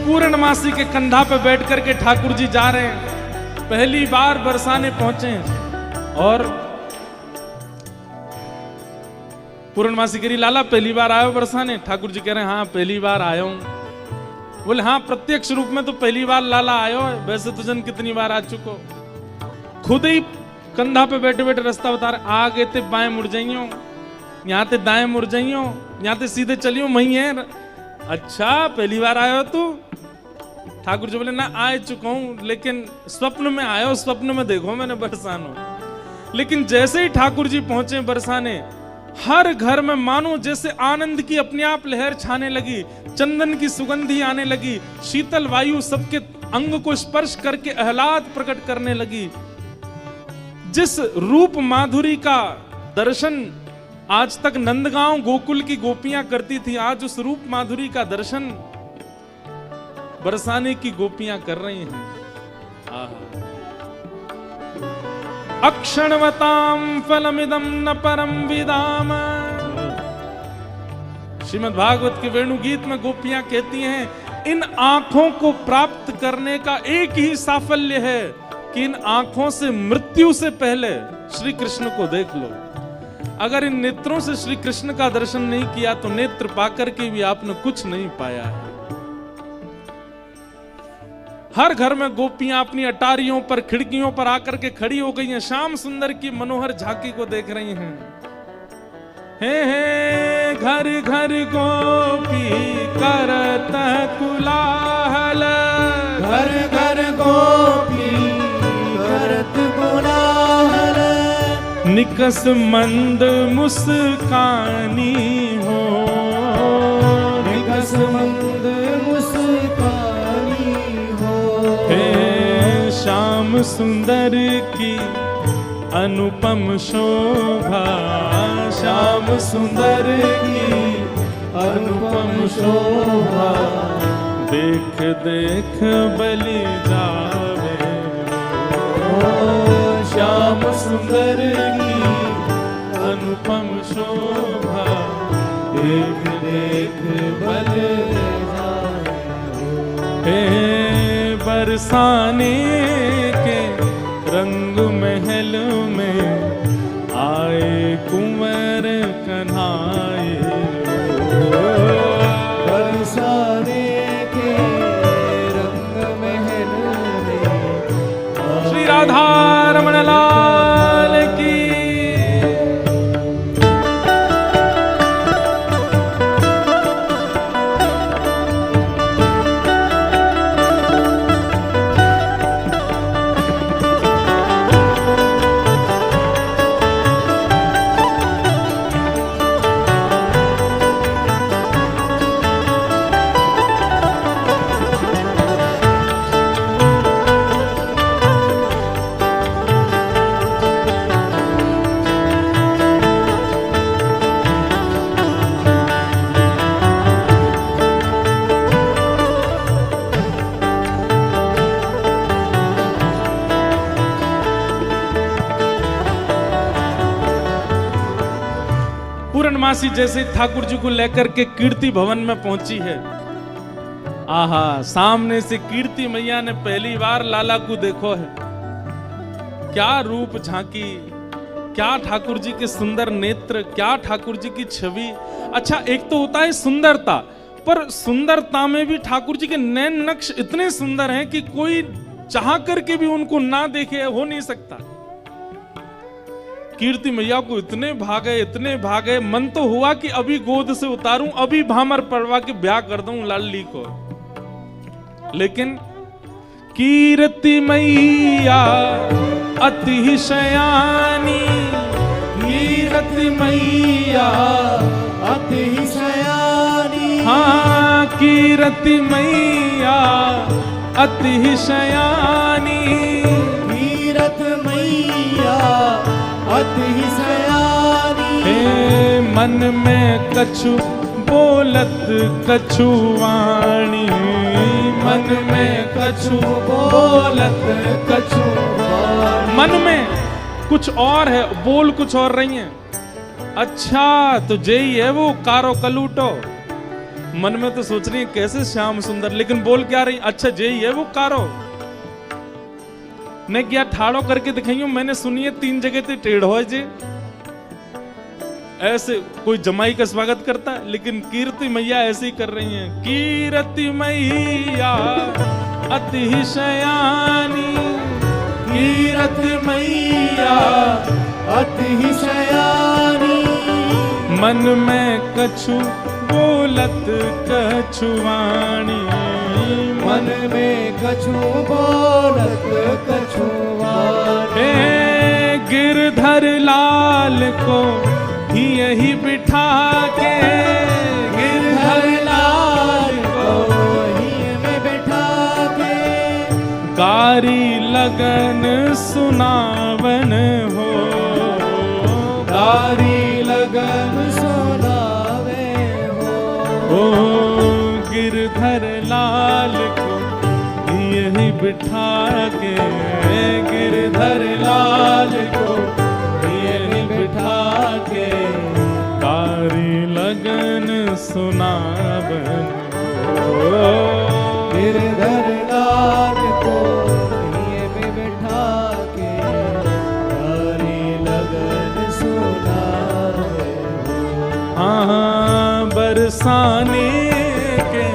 पूर्णमासी के कंधा पे बैठ करके ठाकुर जी जा रहे हैं, पहली बार बरसाने पहुंचे। और पूर्णमासी कह रही लाला पहली बार आयो बरसाने? ठाकुर जी कह रहे हैं हाँ पहली बार आया हूं। बोले हाँ प्रत्यक्ष रूप में तो पहली बार लाला आयो है, वैसे तो जन कितनी बार आ चुको। खुद ही कंधा पे बैठे बैठे रास्ता बता रहे, आगे ते बाएं मुड़ जाइयो, यहाँ ते दाएं मुड़ जाइयो, यहाँ ते सीधे चलियो, वही है। अच्छा पहली बार आयो तू? ठाकुर जी बोले ना आ चुका हूं, लेकिन स्वप्न में आयो, स्वप्न में देखो मैंने बरसानो। लेकिन जैसे ही ठाकुर जी पहुंचे बरसाने, हर घर में मानो जैसे आनंद की अपने आप लहर छाने लगी, चंदन की सुगंधी आने लगी, शीतल वायु सबके अंग को स्पर्श करके आह्लाद प्रकट करने लगी। जिस रूप माधुरी का दर्शन आज तक नंदगांव गोकुल की गोपियां करती थी, आज उस रूप माधुरी का दर्शन बरसाने की गोपियां कर रही हैं। अक्षणवताम फलमिदं न परम विदाम। श्रीमद् भागवत के वेणु गीत में गोपियां कहती हैं इन आंखों को प्राप्त करने का एक ही साफल्य है कि इन आंखों से मृत्यु से पहले श्री कृष्ण को देख लो। अगर इन नेत्रों से श्री कृष्ण का दर्शन नहीं किया तो नेत्र पाकर के भी आपने कुछ नहीं पाया है। हर घर में गोपियां अपनी अटारियों पर, खिड़कियों पर आकर के खड़ी हो गई हैं, श्याम सुंदर की मनोहर झांकी को देख रही हैं। हे घर घर गोपी करत कुलाहल, घर घर गोपी करत कुलाहल। निकस मंद मुस्कानी हो, मंद मुस्कानी हो। हे श्याम सुंदर की अनुपम शोभा, श्याम सुंदर की अनुपम शोभा, देख देख बलि जावे। ओ श्याम सुंदर की अनुपम शोभा, देख देख बल जाए। हे बरसाने के रंग महल में आए कुंवर कन्हाई। बरसाने के रंग महल में श्री राधा रमण लाल की। पूर्णमासी जैसे ठाकुर जी को लेकर के कीर्ति भवन में पहुंची है। आहा, सामने से कीर्ति मैया ने पहली बार लाला को देखो है। क्या रूप झांकी, क्या ठाकुर जी के सुंदर नेत्र, क्या ठाकुर जी की छवि। अच्छा, एक तो होता है सुंदरता, पर सुंदरता में भी ठाकुर जी के नैन नक्श इतने सुंदर हैं कि कोई चाह करके भी उनको ना देखे हो नहीं सकता। कीर्ति मैया को इतने भागे, मन तो हुआ कि अभी गोद से उतारूं, अभी भामर पड़वा के ब्याह कर दूं लाली को। लेकिन कीर्ति मैया अति शयानी, कीर्ति मैया अति शयानी। हाँ, कीर्ति मैया अति शयानी। कीरत मैया अति शयानी। हे मन में कछु बोलत कछु वाणी, मन में कछु बोलत कछु वाणी। मन में कुछ और है, बोल कुछ और रही है। अच्छा, तो जेई है वो कारो कलूटो। मन में तो सोच रही है कैसे श्याम सुंदर, लेकिन बोल क्या रही। अच्छा, जेई है वो कारो ने क्या ठाड़ो करके दिखाइयो। मैंने सुनी है 3 जगह ते टेढ़ो है जे। ऐसे कोई जमाई का स्वागत करता है, लेकिन कीर्ति मैया ऐसे ही कर रही हैं। कीर्ति मैया अति शयानी, कीरत मैया अति शयानी। मन में कछु बोलत कछु वाणी, मन में कछु बोलत कछु वाणी। हे गिरधर लाल को यही बिठा के, गिरधर लाल को ही में बिठा के, कारी लगन सुनावन हो। कारी लगन सुनावे हो। ओ गिरधर लाल को यही बिठा के, गिरधर लाल को यही बिठा के, कारी लगन सुनावन हो। गिरधर लाल को ये में बिठा के, कारी लगन सुनावे हो। हाँ, बरसाने के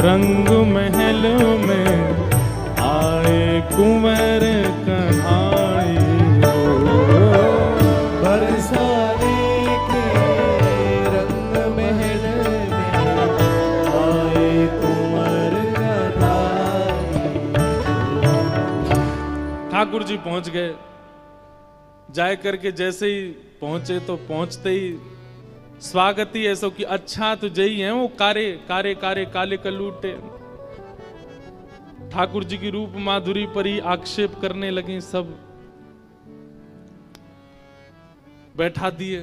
रंग महल में आए कुंवर कन्हाई हो। बरसाने के रंग महल में आए कुंवर कन्हाई। ठाकुर जी पहुंच गए। जाए करके जैसे ही पहुंचे तो पहुंचते ही स्वागत ही ऐसो कि अच्छा तो जई है वो कारे कारे कारे काले कलूटे। ठाकुर जी की रूप माधुरी पर ही आक्षेप करने लगे सब। बैठा दिए।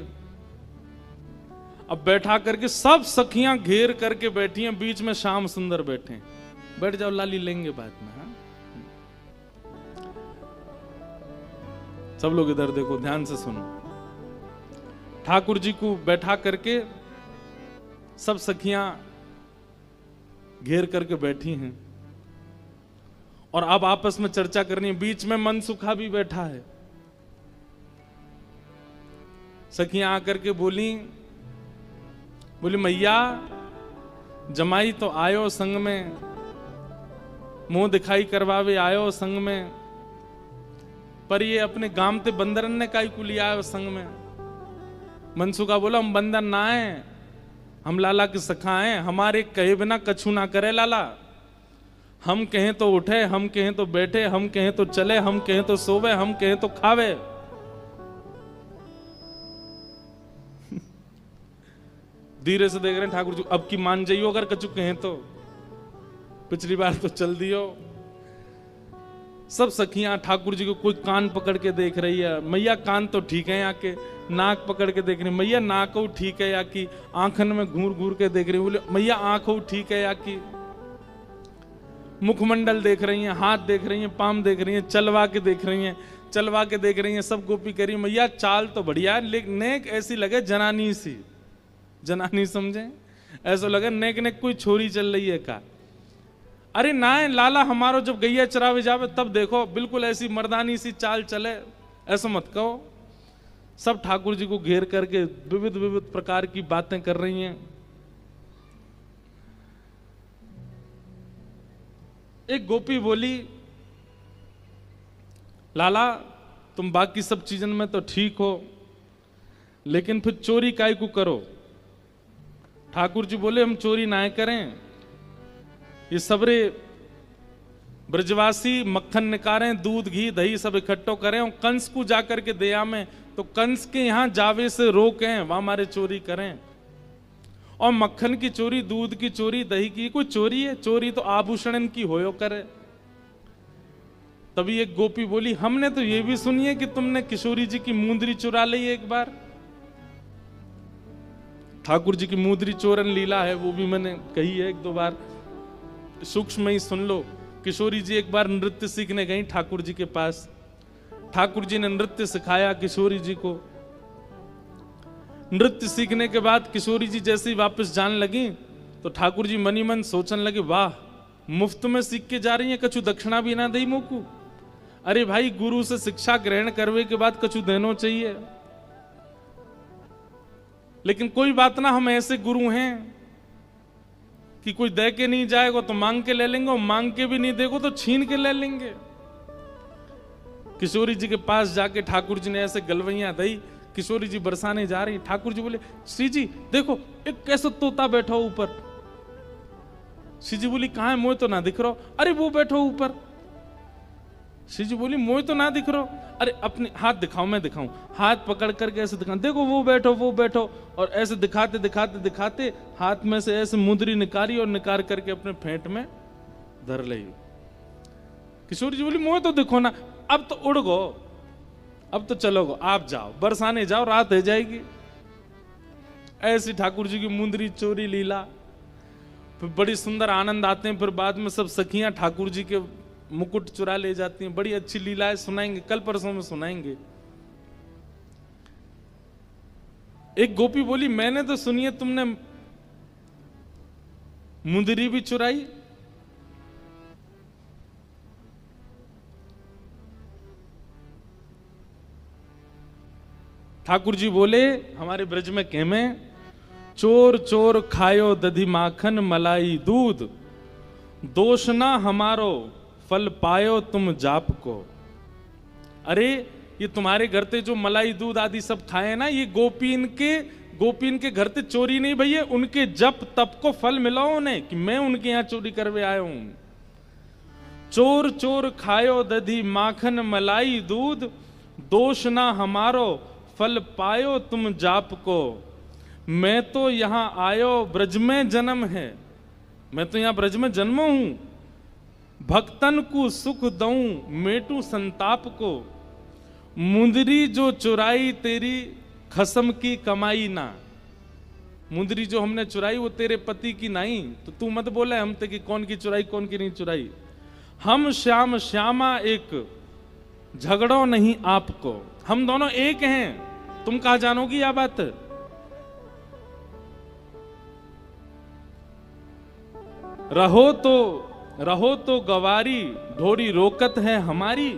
अब बैठा करके सब सखियां घेर करके बैठी हैं, बीच में श्याम सुंदर बैठे। बैठ जाओ लाली, लेंगे बाद में। हाँ? सब लोग इधर देखो, ध्यान से सुनो। ठाकुर जी को बैठा करके सब सखियां घेर करके बैठी हैं और अब आपस में चर्चा करनी है। बीच में मनसुखा भी बैठा है। सखियां आकर के बोली मैया जमाई तो आयो संग में, मुंह दिखाई करवावे आयो संग में, पर ये अपने गांव ते बंदरन ने काई को लिया आयो संग में। मनसुखा बोला हम बंदर ना है, हम लाला के सखा हैं, हमारे कहे बिना कछु ना करे लाला। हम कहें तो उठे, हम कहें तो बैठे, हम कहें तो चले, हम कहें तो सोवे, हम कहें तो खावे। धीरे से देख रहे हैं ठाकुर जी, अब की मान जाइयो अगर कछु कहें तो, पिछली बार तो चल दियो। सब सखियां ठाकुर जी को कोई कान पकड़ के देख रही है। मैया कान तो ठीक है, यहाँ के नाक पकड़ के देख रही है। मैया नाक ठीक है, या की आंखन में घूर घूर के देख रही है। बोले मैया आंख ठीक है, या की मुखमंडल देख रही हैं, हाथ देख रही हैं, पाम देख रही हैं, चलवा के देख रही हैं, चलवा के देख रही हैं। सब गोपी करी मैया चाल तो बढ़िया, लेकिन नेक ऐसी लगे जनानी सी, जनानी समझे, ऐसा लगे नेक नेक कोई छोरी चल रही है का। अरे ना है लाला, हमारो जब गैया चरावे जावे तब देखो बिल्कुल ऐसी मर्दानी सी चाल चले, ऐसा मत कहो। सब ठाकुर जी को घेर करके विविध विविध प्रकार की बातें कर रही हैं। एक गोपी बोली लाला तुम बाकी सब चीजन में तो ठीक हो, लेकिन फिर चोरी काय को करो। ठाकुर जी बोले हम चोरी ना करें, ये सबरे ब्रजवासी मक्खन निकालें, दूध घी दही सब इकट्ठो करें और कंस को जाकर के दया में, तो कंस के यहां जावे से रोकें, वहां हमारे चोरी करें। और मक्खन की चोरी, दूध की चोरी, दही की कोई चोरी है? चोरी तो आभूषण की होयो करे। तभी एक गोपी बोली हमने तो ये भी सुनी है कि तुमने किशोरी जी की मुंदरी चुरा ली एक बार। ठाकुर जी की मुंदरी चोरन लीला है, वो भी मैंने कही है एक दो बार, सूक्ष्म ही सुन लो। किशोरी जी एक बार नृत्य सीखने गई ठाकुर जी के पास। ठाकुर जी ने नृत्य सिखाया किशोरी जी को। नृत्य सीखने के बाद किशोरी जी जैसे ही वापस जाने लगी तो ठाकुर जी मनी मन सोचने लगे वाह, मुफ्त में सीख के जा रही है, कछु दक्षिणा भी ना दई मोकू। अरे भाई, गुरु से शिक्षा ग्रहण करने के बाद कछु देनो चाहिए। लेकिन कोई बात ना, हम ऐसे गुरु हैं कि कोई दे के नहीं जाएगा तो मांग के ले लेंगे, और मांग के भी नहीं देगो तो छीन के ले लेंगे। किशोरी जी के पास जाके ठाकुर जी ने ऐसे गलवैयां दी। किशोरी जी बरसाने जा रही, ठाकुर जी बोले श्री जी देखो एक कैसा तोता बैठा ऊपर। श्री जी बोली कहां है? मोह तो ना दिख रहा। अरे वो बैठो ऊपर। श्री जी बोली मोह तो ना दिख रहा। अरे अपने हाथ दिखाओ, मैं दिखाऊं। हाथ पकड़ करके ऐसे दिखा, देखो वो बैठो वो बैठो, और ऐसे दिखाते दिखाते दिखाते हाथ में से ऐसे मुंदरी निकाली और निकाल करके अपने फेंट में धर ली। किशोरी जी बोली मोह तो दिखो ना। अब तो उड़ गो, अब तो चलो गो, आप जाओ बरसाने जाओ, रात हो जाएगी। ऐसी ठाकुर जी की मुंदरी चोरी लीला। फिर बड़ी सुंदर आनंद आते हैं। फिर बाद में सब सखियां ठाकुर जी के मुकुट चुरा ले जाती हैं। बड़ी अच्छी लीलाएं सुनाएंगे, कल परसों में सुनाएंगे। एक गोपी बोली मैंने तो सुनी है तुमने मुंदरी भी चुराई। ठाकुर जी बोले हमारे ब्रज में कहमे, चोर चोर खायो दधी माखन मलाई दूध, दोष ना हमारो फल पायो तुम जाप को। अरे ये तुम्हारे घर ते जो मलाई दूध आदि सब खाए ना, ये गोपीन के घर ते चोरी नहीं भैया, उनके जप तप को फल मिला उन्हें कि मैं उनके यहां चोरी करवे आया हूं। चोर चोर खायो दधी माखन मलाई दूध, दोष ना हमारो फल पायो तुम जाप को। मैं तो यहाँ आयो ब्रज में जन्म है, मैं तो यहाँ ब्रज में जन्मो हूं, भक्तन को सुख दऊं मेटू संताप को, मुंदरी जो चुराई तेरी खसम की कमाई ना। मुंदरी जो हमने चुराई वो तेरे पति की नहीं, तो तू मत बोले हम ते कि कौन की चुराई कौन की नहीं चुराई। हम श्याम श्यामा एक, झगड़ो नहीं आपको, हम दोनों एक हैं, तुम कहा जानोगी यह बात। रहो तो गवारी, ढोरी रोकत है हमारी,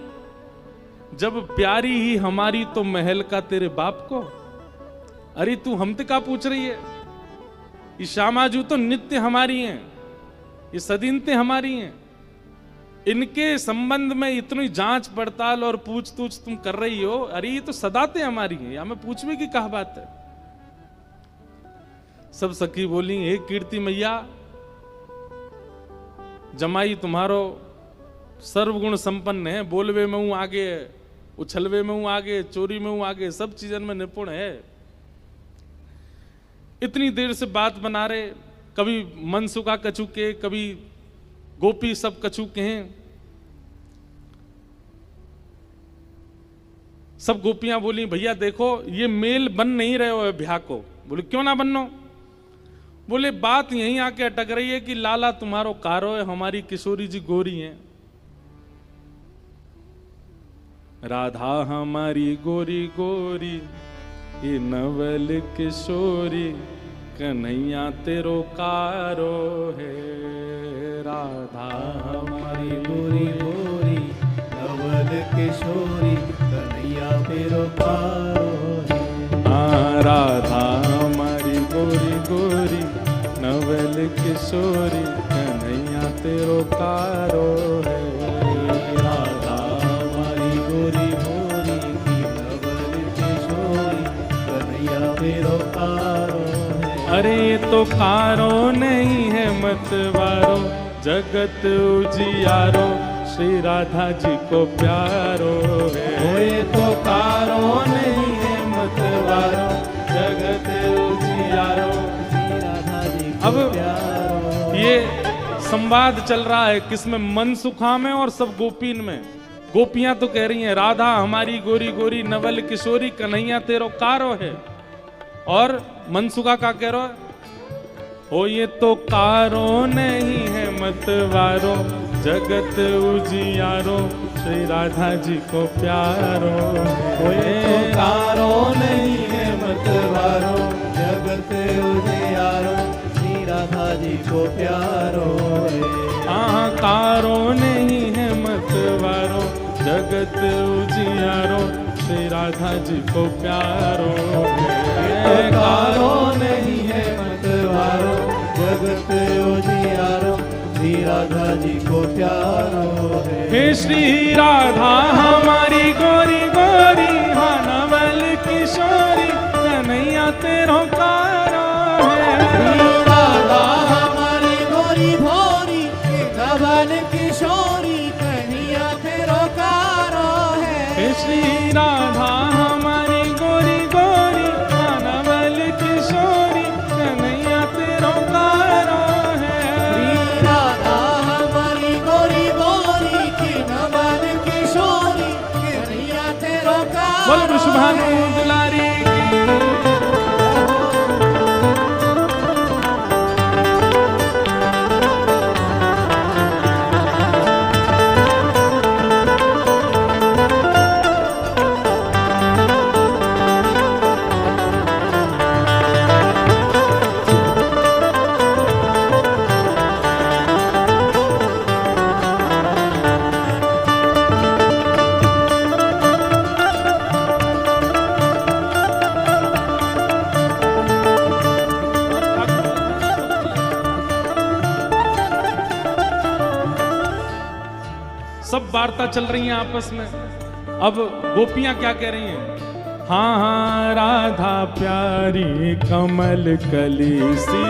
जब प्यारी ही हमारी तो महल का तेरे बाप को। अरे तू हमसे का पूछ रही है, ये श्यामाजू तो नित्य हमारी हैं, ये सदीनते हमारी हैं, इनके संबंध में इतनी जांच पड़ताल और पूछ तूछ तुम कर रही हो। अरे ये तो सदाते हमारी हैं, या मैं पूछवे की कहा बात है। सब सखी बोली हे कीर्ति मैया, जमाई तुम्हारो सर्वगुण संपन्न है, बोलवे में हूं आगे, उछलवे में हूं आगे, चोरी में हूं आगे, सब चीजन में निपुण है। इतनी देर से बात बना रहे, कभी मनसुखा कछु के, कभी गोपी सब कछु के हैं। सब गोपियां बोली भैया देखो ये मेल बन नहीं रहे हो ब्याह को। बोले क्यों ना बनो? बोले बात यहीं आके अटक रही है कि लाला तुम्हारो कारो है, हमारी किशोरी जी गोरी हैं। राधा हमारी गोरी गोरी, ये नवल किशोरी, कन्हैया तेरो कारो है। राधा हमारी गोरी गोरी, नवल किशोरी, कन्हैया तेरो कारो है। राधा हमारी गोरी गोरी, नवल किशोरी, कन्हैया तेरो कारो है। राधा हमारी गोरी गोरी, नवल किशोरी, कन्हैया तेरो कारो है। अरे ये तो कारो नहीं है मतवारो, जगत उजियारो, श्री राधा जी को प्यारो है। ये तो कारो नहीं है मतवारो, जगत उजियारो, श्री राधा जी को अब प्यारो। ये संवाद चल रहा है किसमें? मनसुखा में और सब गोपीन में। गोपियां तो कह रही हैं राधा हमारी गोरी गोरी, नवल किशोरी, कन्हैया तेरो कारो है। और मनसुखा का कह रहा है, हो ये तो कारो नहीं है मतवारो, जगत उजियारो, श्री राधा जी को प्यारो। हो ये तो कारो नहीं है मतवारो, जगत उजियारो, श्री राधा जी को प्यारो है। हाँ कारो नहीं है मतवारो, जगत उजियारो, श्री राधा जी को प्यारो है। कारो नहीं है मतवारो, जगत उजियारो, श्री राधा जी को प्यारो है। हे श्री राधा हमारी गोरी गोरी, हाँ नवल किशोरी, कन्हैया तेरो कारो है। श्री राधा हमारी गोरी भोरी, नवल किशोरी, कन्हैया तेरो कारो है। हे श्री राधा हमारी गोरी गोरी, हाँ नवल किशोरी, कन्हैया तेरो कारो है। श्री राधा हमारी गोरी गोरी, नवल किशोरी, कन्हैया तेरो कारो। बोल वृषभानु दुलारी सब वार्ता चल रही है आपस में। अब गोपियां क्या कह रही हैं? हाँ हाँ राधा प्यारी कमल कली सी,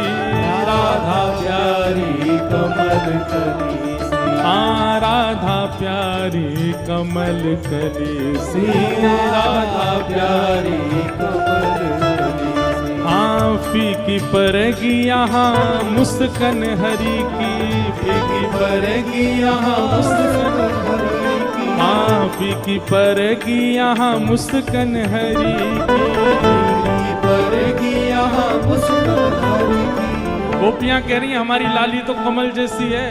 राधा प्यारी कमल कली सी, हाँ राधा प्यारी कमल कली सी, राधा प्यारी कमल कली सी, हाँ फीकी पड़ेगी यहाँ मुस्कान हरी की, फीकी पड़ेगी यहाँ मुस्कान हरी की, हाँ फीकी पड़ेगी यहाँ मुस्कान हरी की, फीकी पड़ेगी यहाँ मुस्कान हरी की। गोपियां कह रही हैं हमारी लाली तो कमल जैसी है,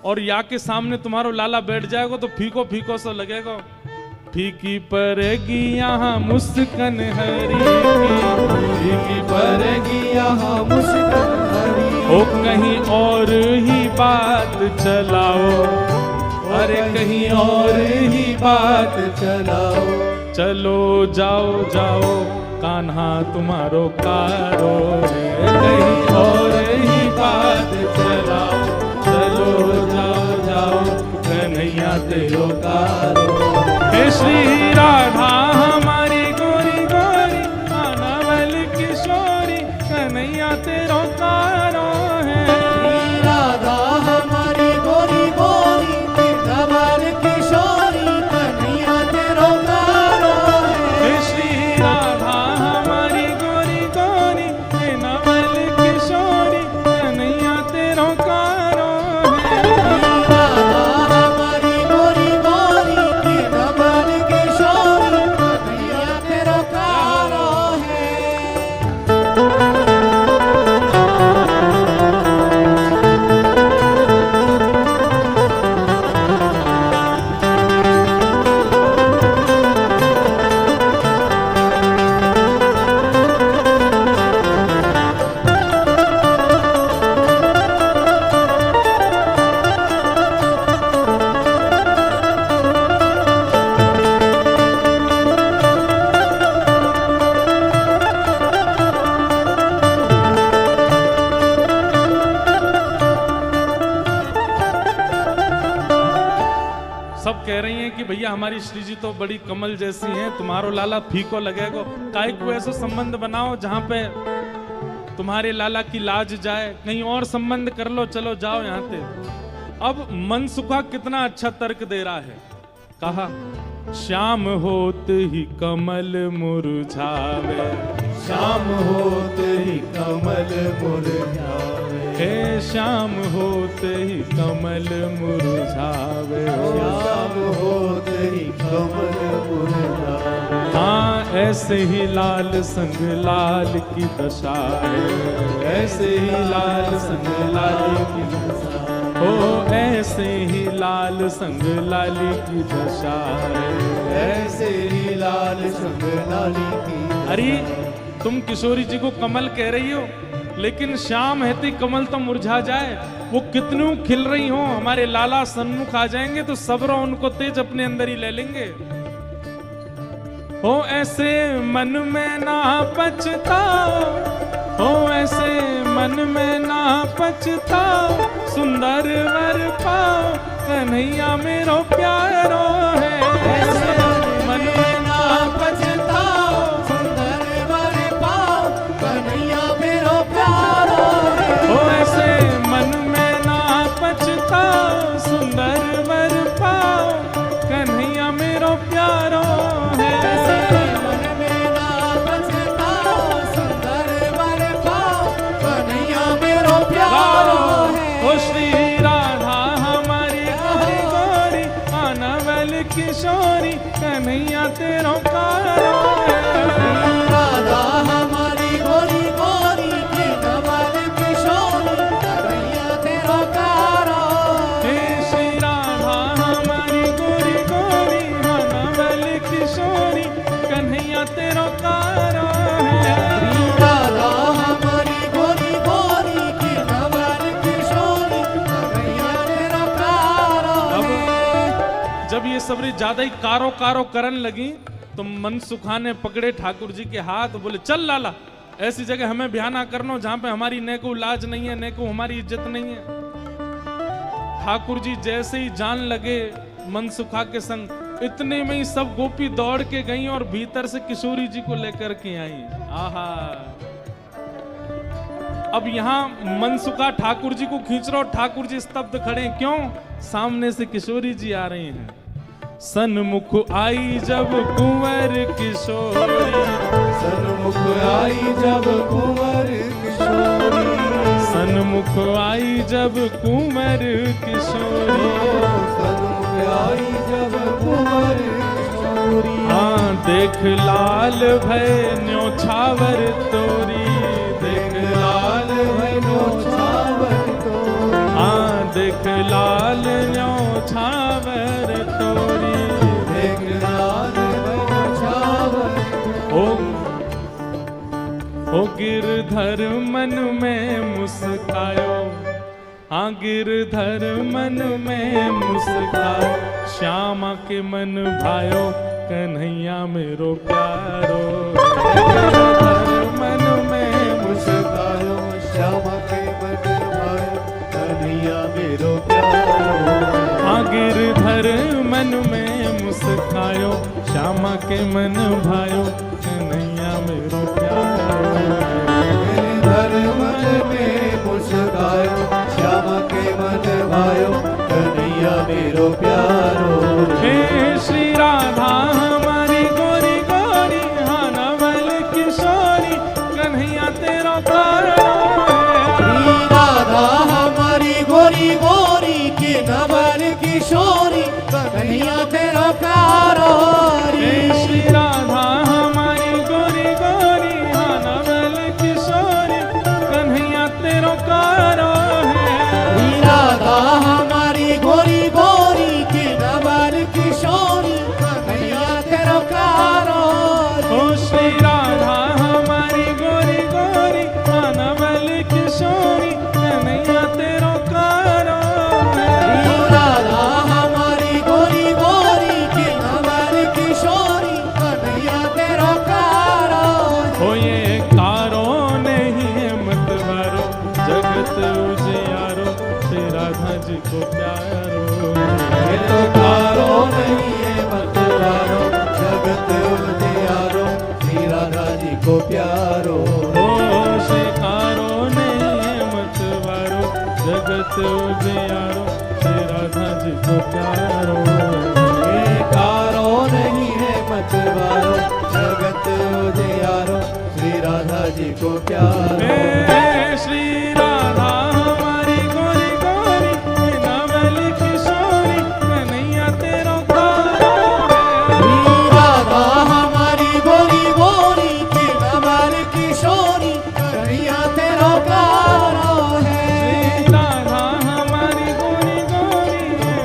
और या के सामने तुम्हारो लाला बैठ जाएगा तो फीको फीको सा लगेगा। फीकी पड़ेगी यहाँ मुस्कान हरी की, फीकी पड़ेगी यहाँ मुस्कान हरी की। ओ कहीं और ही बात चलाओ, अरे कहीं और ही बात चलाओ, चलो जाओ जाओ कान्हा तुम्हारो कारो है। कहीं और ही बात चलाओ, चलो जाओ जाओ कन्हैया तेरो कारो। हे श्री राधा हमारी गोरी गोरी अनवल किशोरी, कन्हैया तेरो कारो है। राधा हमारी गोरी गोरी धवल किशोरी, कन्हैया तेरो कारो है। हे श्री राधा हमारी गोरी गोरी नवल किशोरी, कन्हैया तेरो कारो है। राधा हमारी गोरी गोरी धवल किशोरी, कन्हैया तेरो कारो है। सब कह रही हैं कि भैया हमारी श्री जी तो बड़ी कमल जैसी हैं, तुम्हारो लाला फीको लगेगा। काहे को ऐसा संबंध बनाओ जहां पे तुम्हारे लाला की लाज जाए, कहीं और संबंध कर लो, चलो जाओ यहाँ से। अब मनसुखा कितना अच्छा तर्क दे रहा है, कहा श्याम होत ही कमल मुरझावे, शाम होते ही कमल मुरझावे, हे श्याम होत ही कमल मुरझावे। शाम होते ही कमल मुरझावे। हाँ ऐसे ही लाल संग लाल की दशा है, ऐसे ही लाल संग लाल की दशा, ओ ऐसे ही लाल संग लाली की दशा है, ऐसे ही लाल संग लाली की। अरे तुम किशोरी जी को कमल कह रही हो, लेकिन शाम हेती कमल तो मुरझा जाए, वो कितनी खिल रही हो, हमारे लाला सन्मुख आ जाएंगे तो सबरो उनको तेज अपने अंदर ही ले लेंगे। हो ऐसे मन में ना पछताओ, हो ऐसे मन में ना पछताओ, सुंदर वर पाओ कन्हैया मेरो प्यारो है। ऐसे मन में ना पछताओ, सुंदर वर पाओ, कन्हैया मेरो प्यारो है। हो ऐसे मन में ना पछताओ, सुंदर वर पाओ कन्हैया मेरो प्यारो है। ऐसे मन में ना पछताओ, सुंदर वर पाओ, कन्हैया मेरो प्यारो है। ओ श्री राधा हमारी गोरी गोरी अनवल किशोरी, कन्हैया तेरो कारो है। राधा हमारी गोरी गोरी धवल किशोरी, कन्हैया तेरो कारो हे श्री राधा हमारी गोरी गोरी अनवल किशोरी, कन्हैया तेरो कारो है। राधा हमारी गोरी गोरी धवल किशोरी, कन्हैया तेरो कारो है। जब ये सबरी ज्यादा ही कारो कारो करन लगी तो मनसुखा ने पकड़े ठाकुर जी के हाथ, बोले चल लाला, ऐसी जगह हमें ब्याह ना करनो जहां पे हमारी ने को लाज नहीं है, ने को हमारी इज्जत नहीं है। ठाकुर जी जैसे ही जान लगे मनसुखा के संग, इतने में ही सब गोपी दौड़ के गई और भीतर से किशोरी जी को लेकर के आई। आहा, अब यहाँ मनसुखा ठाकुर जी को खींच रहा, ठाकुर जी स्तब्ध खड़े हैं। क्यों? सामने से किशोरी जी आ रही हैं। सन्मुख आई जब कुंवर किशोरी, सन्मुख आई जब कुंवर किशोरी, सन्मुख आई जब कुंवर किशोरी, सन्मुख आई जब कुंवर किशोरी। हाँ देख लाल भय न्योछावर तोरी, देख लाल भय न्योछावर तोरी, हाँ देख लाल न्योछावर तोरी, देख लाल भय न्योछावर। ओ गिरधर मन में मुस्कायो, हाँ गिरधर मन में मुस्कायो, श्यामा के मन भायो कन्हैया मेरो प्यारो। गिरधर मन में मुस्कायो, श्यामा के मन भायो कन्हैया मेरो प्यारो। हाँ गिरधर मन में मुस्कायो, श्यामा के मन भायो कन्हैया मेरो प्यारो। गिरधर मन में मुस्कायो, श्यामा के मन भायो कन्हैया मेरो प्यारो। हे श्री राधा हमारी गोरी गोरी, हाँ नवल किशोरी कन्हैया तेरा प्यारो है। श्री राधा हमारी गोरी गोरी की नवल किशोरी कन्हैया तेरा प्यारो। हे श्री राधा हमारी गोरी गोरी, हाँ नवल किशोरी कन्हैया तेरा प्यारो है। श्री राधा हमारी गोरी गोरी की नवल किशोरी कन्हैया तेरा प्यारो। ओ श्री राधा हमारी गोरी गोरी, हाँ नवल किशोरी कन्हैया तेरा प्यारो है। श्री राधा हमारी गोरी गोरी की नवल किशोरी कन्हैया तेरा प्यारो। हो ये कारो नहीं है मतवारो, जगत उजियारो श्री राधा जी को प्यारो। ये तो कारो नहीं है मतवारो, जगत उजियारो श्री राधा जी को प्यारो। हो श्री कारो नहीं है मतवारो, जगत उजियारो श्री राधा जी को प्यारो। ये कारो नहीं है मतवारो, जगत उजियारो श्री राधा जी को प्यारो। हे श्री राधा हमारी गोरी गोरी, नवल किशोरी कन्हैया तेरा प्यारो है। श्री राधा हमारी गोरी गोरी की नवल किशोरी कन्हैया तेरा प्यारो है। श्री राधा हमारी गोरी गोरी,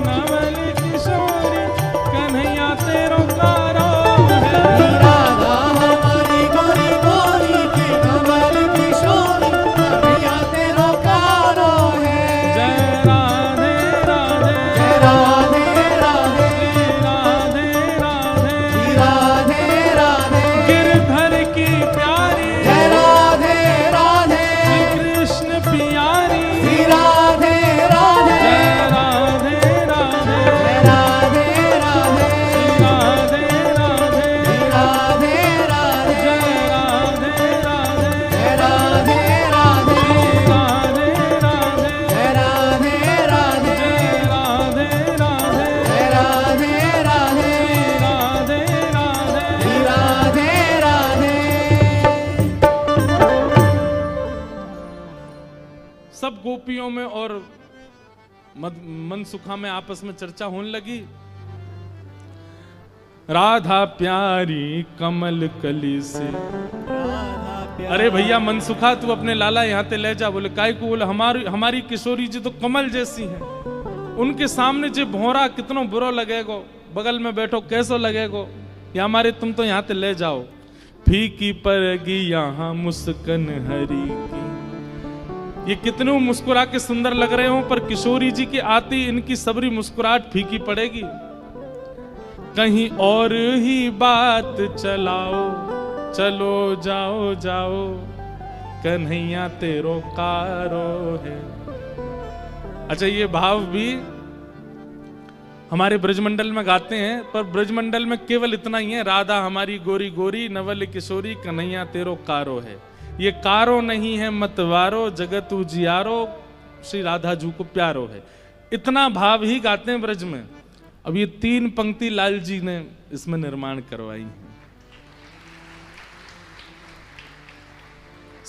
नवल किशोरी कन्हैया तेरा प्यारो है। श्री राधा हमारी गोरी गोरी की नवल किशोरी कन्हैया तेरा प्यारो है। जय राधे राधे, जय राधे राधे, श्री राधे राधे, श्री राधे राधे, गिरधर की प्यारी, जय राधे राधे, श्री कृष्ण प्यारी, श्री राधे राधे, जय राधे राधे, जय राधे राधे, राधे राधे, श्री राधे राधे, जय राधे राधे, जय राधे राधे, राधे राधे, जय राधे राधे, जय राधे राधे, जय राधे राधे, राधे राधे। श्री राधे राधे। सब गोपियों में और मनसुखा में आपस में चर्चा होने लगी। राधा प्यारी कमल कली से, अरे भैया मनसुखा तू अपने लाला यहाँ ते ले जा। बोले काय को? बोले हमारी किशोरी जी तो कमल जैसी हैं, उनके सामने जे भौरा कितनो बुरो लगेगो, बगल में बैठो कैसो लगेगो, या हमारे तुम तो यहाँ ते ले जाओ। फीकी पड़गी यहाँ मुस्कन हरी की, ये कितने मुस्कुरा के सुंदर लग रहे हो, पर किशोरी जी की आती इनकी सबरी मुस्कुराहट फीकी पड़ेगी। कहीं और ही बात चलाओ, चलो जाओ जाओ, कन्हैया तेरो कारो है। अच्छा, ये भाव भी हमारे ब्रजमंडल में गाते हैं, पर ब्रजमंडल में केवल इतना ही है, राधा हमारी गोरी गोरी, नवल किशोरी, कन्हैया तेरो कारो है। ये कारो नहीं है मतवारो, जगत उजियारो, श्री राधा जी को प्यारो है। इतना भाव ही गाते हैं ब्रज में। अब ये 3 पंक्ति लाल जी ने इसमें निर्माण करवाई है।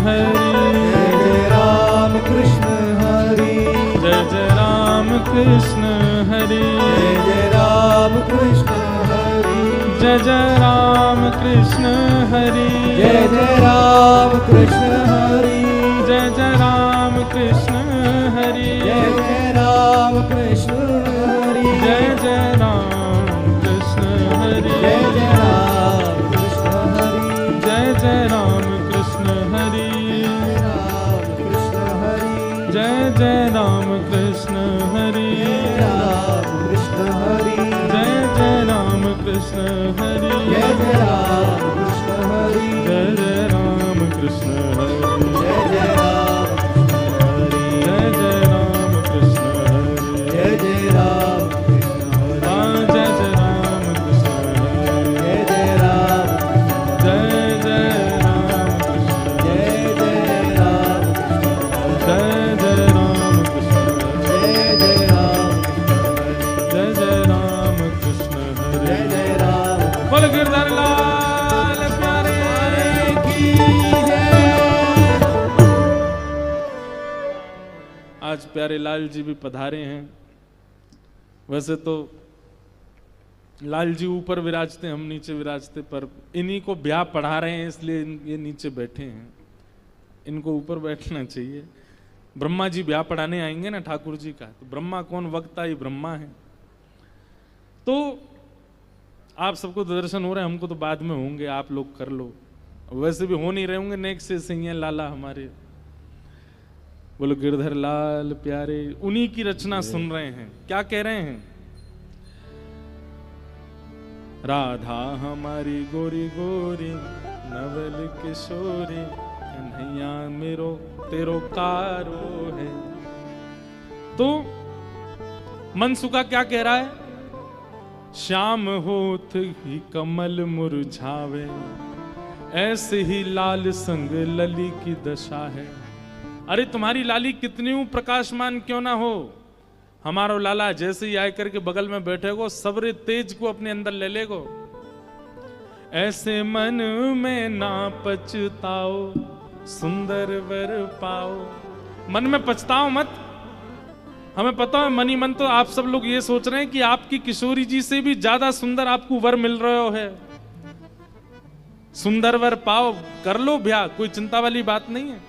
हरि। जय राम कृष्ण हरि। जय जय राम कृष्ण हरि। जय राम कृष्ण हरि। जय जय राम कृष्ण हरि। जय राम कृष्ण हरि। जय जय राम कृष्ण हरि। जय राम कृष्ण हरि। जय जय राम कृष्ण हरि। जय राम कृष्ण हरि। जय जय राम कृष्ण हरि। राम कृष्ण हरि। जय जय राम कृष्ण हरि। राम कृष्ण हरि। जय जय राम कृष्ण हरि। जय राम कृष्ण हरि। जय जय राम कृष्ण हरि। जय राम कृष्ण हरि। जय जय राम कृष्ण हरि। जय राम कृष्ण हरि। हाँ, जय जय राम कृष्ण हरि। जय राम जय जय राम कृष्ण हरि। जय राम जय जय राम कृष्ण हरि। जय राम जय जय राम कृष्ण हरि। जय राम बोल गिरधर लाल प्यारे की जय। आज प्यारे लाल जी भी पधारे हैं। वैसे तो लाल जी ऊपर विराजते, हम नीचे विराजते, पर इन्हीं को ब्याह पढ़ा रहे हैं इसलिए ये नीचे बैठे हैं। इनको ऊपर बैठना चाहिए। ब्रह्मा जी ब्याह पढ़ाने आएंगे ना ठाकुर जी का, तो ब्रह्मा कौन, वक्ता ही ब्रह्मा है। तो आप सबको तो दर्शन हो रहे हैं, हमको तो बाद में होंगे, आप लोग कर लो। वैसे भी हो नहीं रहे होंगे, नेक से सही है लाला हमारे। बोलो गिरधर लाल प्यारे, उन्हीं की रचना सुन रहे हैं। क्या कह रहे हैं? राधा हमारी गोरी गोरी नवल किशोरी, कन्हैया मेरो तेरो कारो है। तो मनसुखा क्या कह रहा है? श्याम होत ही कमल मुरझावे, ऐसे ही लाल संग लली की दशा है। अरे तुम्हारी लाली कितनी प्रकाशमान क्यों ना हो, हमारो लाला जैसे ही आए करके बगल में बैठेगो, सबरे तेज को अपने अंदर ले लेगो। ऐसे मन में ना पछताओ, सुंदर वर पाओ। मन में पछताओ मत। हमें पता है मनी मन तो आप सब लोग ये सोच रहे हैं कि आपकी किशोरी जी से भी ज्यादा सुंदर आपको वर मिल रहे है। सुंदर वर पाओ, कर लो ब्याह, कोई चिंता वाली बात नहीं है।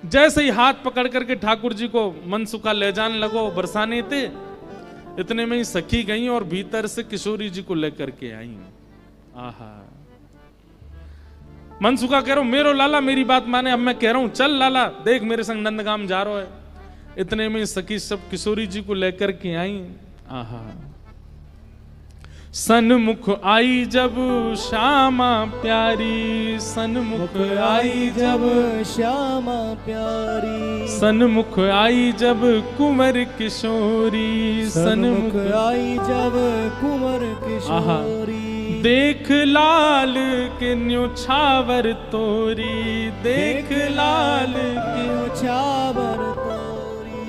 जैसे ही हाथ पकड़ करके ठाकुर जी को मनसुखा ले जाने लगो, बरसाने थे, इतने में ही सखी गई और भीतर से किशोरी जी को लेकर के आई। आहा, मनसुखा कह रहा हूं मेरो लाला मेरी बात माने, अब मैं कह रहा हूं चल लाला देख मेरे संग नंदगाम जा रहा है। इतने में सखी सब किशोरी जी को लेकर के आई। आहा, सन्मुख आई जब श्यामा प्यारी, सन्मुख आई जब श्यामा प्यारी। सन्मुख आई जब कुंवर किशोरी, सन्मुख आई जब कुंवर किशोरी। देख लाल के न्योछावर तोरी, देख लाल के न्योछावर तोरी।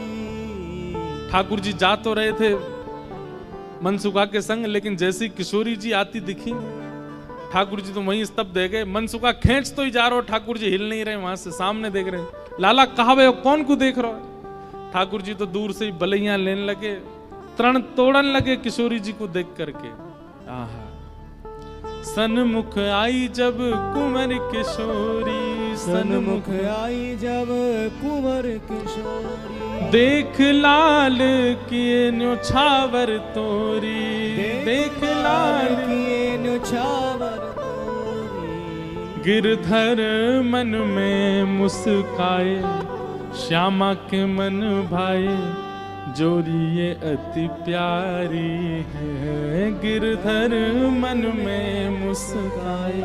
ठाकुर जी जा तो रहे थे मनसुखा के संग, लेकिन जैसी किशोरी जी आती दिखी, ठाकुर जी तो वहीं स्तब्ध रह गए। मनसुखा खींच तो ही जा रहा हो, ठाकुर जी हिल नहीं रहे, वहां से सामने देख रहे। लाला कहा वे कौन को देख रहा है? ठाकुर जी तो दूर से ही बलैया लेने लगे, तरण तोड़न लगे किशोरी जी को देख करके। आहा, सन्मुख आई जब कुंवर किशोरी, सन्मुख आई जब कुंवर किशोरी। देख लाल किए न्योछावर तोरी, देख लाल किए न्योछावर तोरी। गिरधर मन में मुस्काए, श्यामा के मन भाए, जोड़ी ये अति प्यारी है। गिरधर मन में मुस्काए,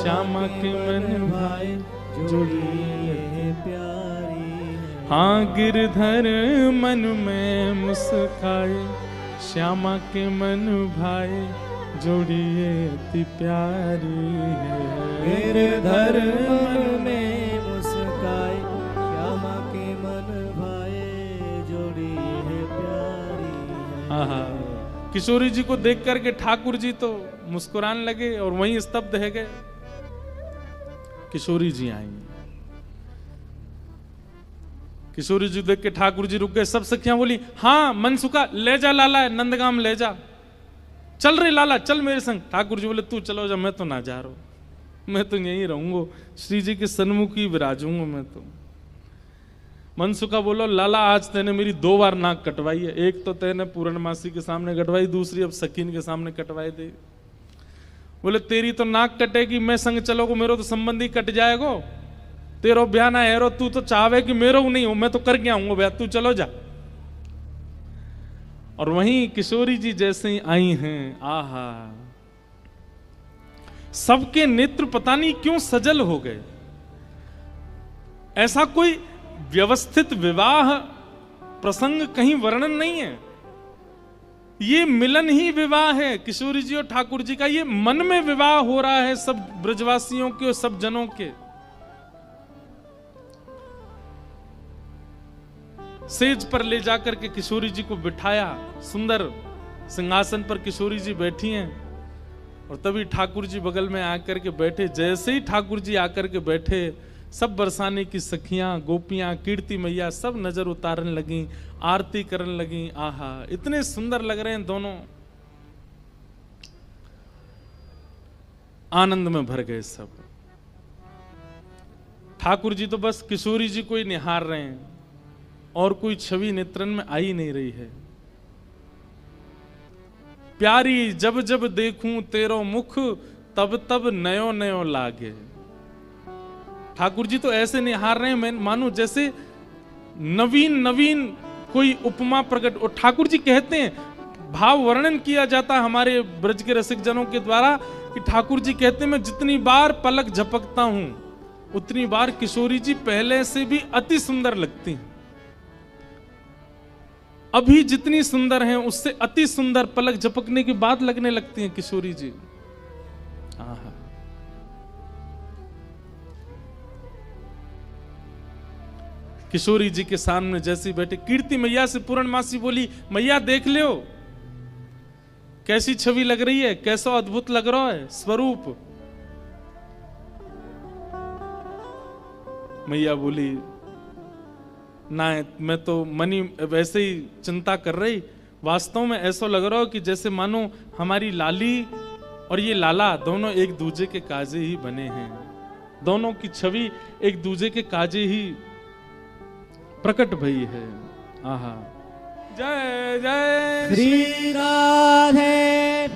श्यामा के मन भाए, जोड़ी ये प्यारी। हाँ, गिरधर मन में मुस्काए, श्यामा के मन भाए, जोड़ी ये अति प्यारी है। गिरधर मन में मुस्काए, श्यामा के मन भाए, जोड़ी है प्यारी है। आहा, किशोरी जी को देख करके ठाकुर जी तो मुस्कुराने लगे और वहीं स्तब्ध है गए। किशोरी जी आई। किशोरी जी देख के ठाकुर जी रुक गए। सब सखियां बोली, हाँ मनसुखा ले जा लाला, नंदगाम ले जा। चल रे लाला, चल मेरे संग। ठाकुर जी बोले, तू चलो जा, मैं तो ना जा रहा हूं, मैं तो यहीं रहूंगा, श्री जी के सन्मुख ही विराजूंगा मैं तो। मनसुखा बोलो, लाला आज तेने मेरी 2 बार नाक कटवाई है, एक तो तेने पूर्णमासी के सामने कटवाई, दूसरी अब सकीन के सामने कटवाई दे। बोले तेरी तो नाक कटेगी, मैं संग चलोगो, मेरो तो संबंधी कट जाएगो, तेरो ब्याह ना है रो, तू तो चाहे कि मेरो नहीं हो, मैं तो करके आऊंगा ब्याह, तू चलो जा। और वहीं किशोरी जी जैसे ही आई हैं, आहा, सबके नेत्र पता नहीं क्यों सजल हो गए। ऐसा कोई व्यवस्थित विवाह प्रसंग कहीं वर्णन नहीं है, ये मिलन ही विवाह है किशोरी जी और ठाकुर जी का। ये मन में विवाह हो रहा है सब ब्रजवासियों के और सब जनों के। सेज पर ले जाकर के किशोरी जी को बिठाया, सुंदर सिंहासन पर किशोरी जी बैठी हैं, और तभी ठाकुर जी बगल में आकर के बैठे। जैसे ही ठाकुर जी आकर के बैठे, सब बरसाने की सखियां, गोपियां, कीर्ति मैया सब नजर उतारने लगी, आरती करने लगी। आहा, इतने सुंदर लग रहे हैं दोनों, आनंद में भर गए सब। ठाकुर जी तो बस किशोरी जी को ही निहार रहे हैं, और कोई छवि नेत्रन में आ ही नहीं रही है। प्यारी जब जब देखूं तेरो मुख, तब तब नयो नयो लागे। ठाकुर जी तो ऐसे निहार रहे हैं, मैं मानो जैसे नवीन नवीन कोई उपमा प्रकट। और ठाकुर जी कहते हैं, भाव वर्णन किया जाता है हमारे ब्रज के रसिक जनों के द्वारा, कि ठाकुर जी कहते हैं, मैं जितनी बार पलक झपकता हूं, उतनी बार किशोरी जी पहले से भी अति सुंदर लगती हैं। अभी जितनी सुंदर हैं, उससे अति सुंदर पलक झपकने के बाद लगने लगती हैं किशोरी जी। आहा, किशोरी जी के सामने जैसे बैठे, कीर्ति मैया से पूर्णमासी बोली, मैया देख लो कैसी छवि लग रही है, कैसा अद्भुत लग रहा है स्वरूप। मैया बोली, ना मैं तो मनी वैसे ही चिंता कर रही, वास्तव में ऐसा लग रहा हो कि जैसे मानो हमारी लाली और ये लाला दोनों एक दूजे के काजे ही बने हैं, दोनों की छवि एक दूजे के काजे ही प्रकट भई है। आहा, जय जय श्री राधे।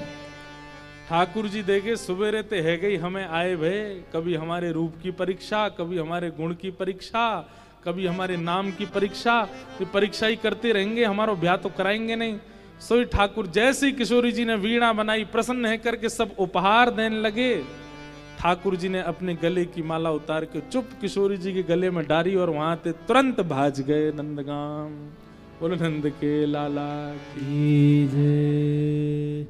ठाकुर जी देखे सुबेरे ते है गई हमें आए भय, कभी हमारे रूप की परीक्षा, कभी हमारे गुण की परीक्षा, कभी हमारे नाम की परीक्षा। ये परीक्षा ही करते रहेंगे, हमारा ब्याह तो कराएंगे नहीं। सोई ठाकुर जैसी किशोरी जी ने वीणा बनाई, प्रसन्न है करके सब उपहार देने लगे। ठाकुर जी ने अपने गले की माला उतार के चुप किशोरी जी के गले में डाली, और वहां ते तुरंत भाज गए नंदगाम। बोलो नंद के लाला की जय।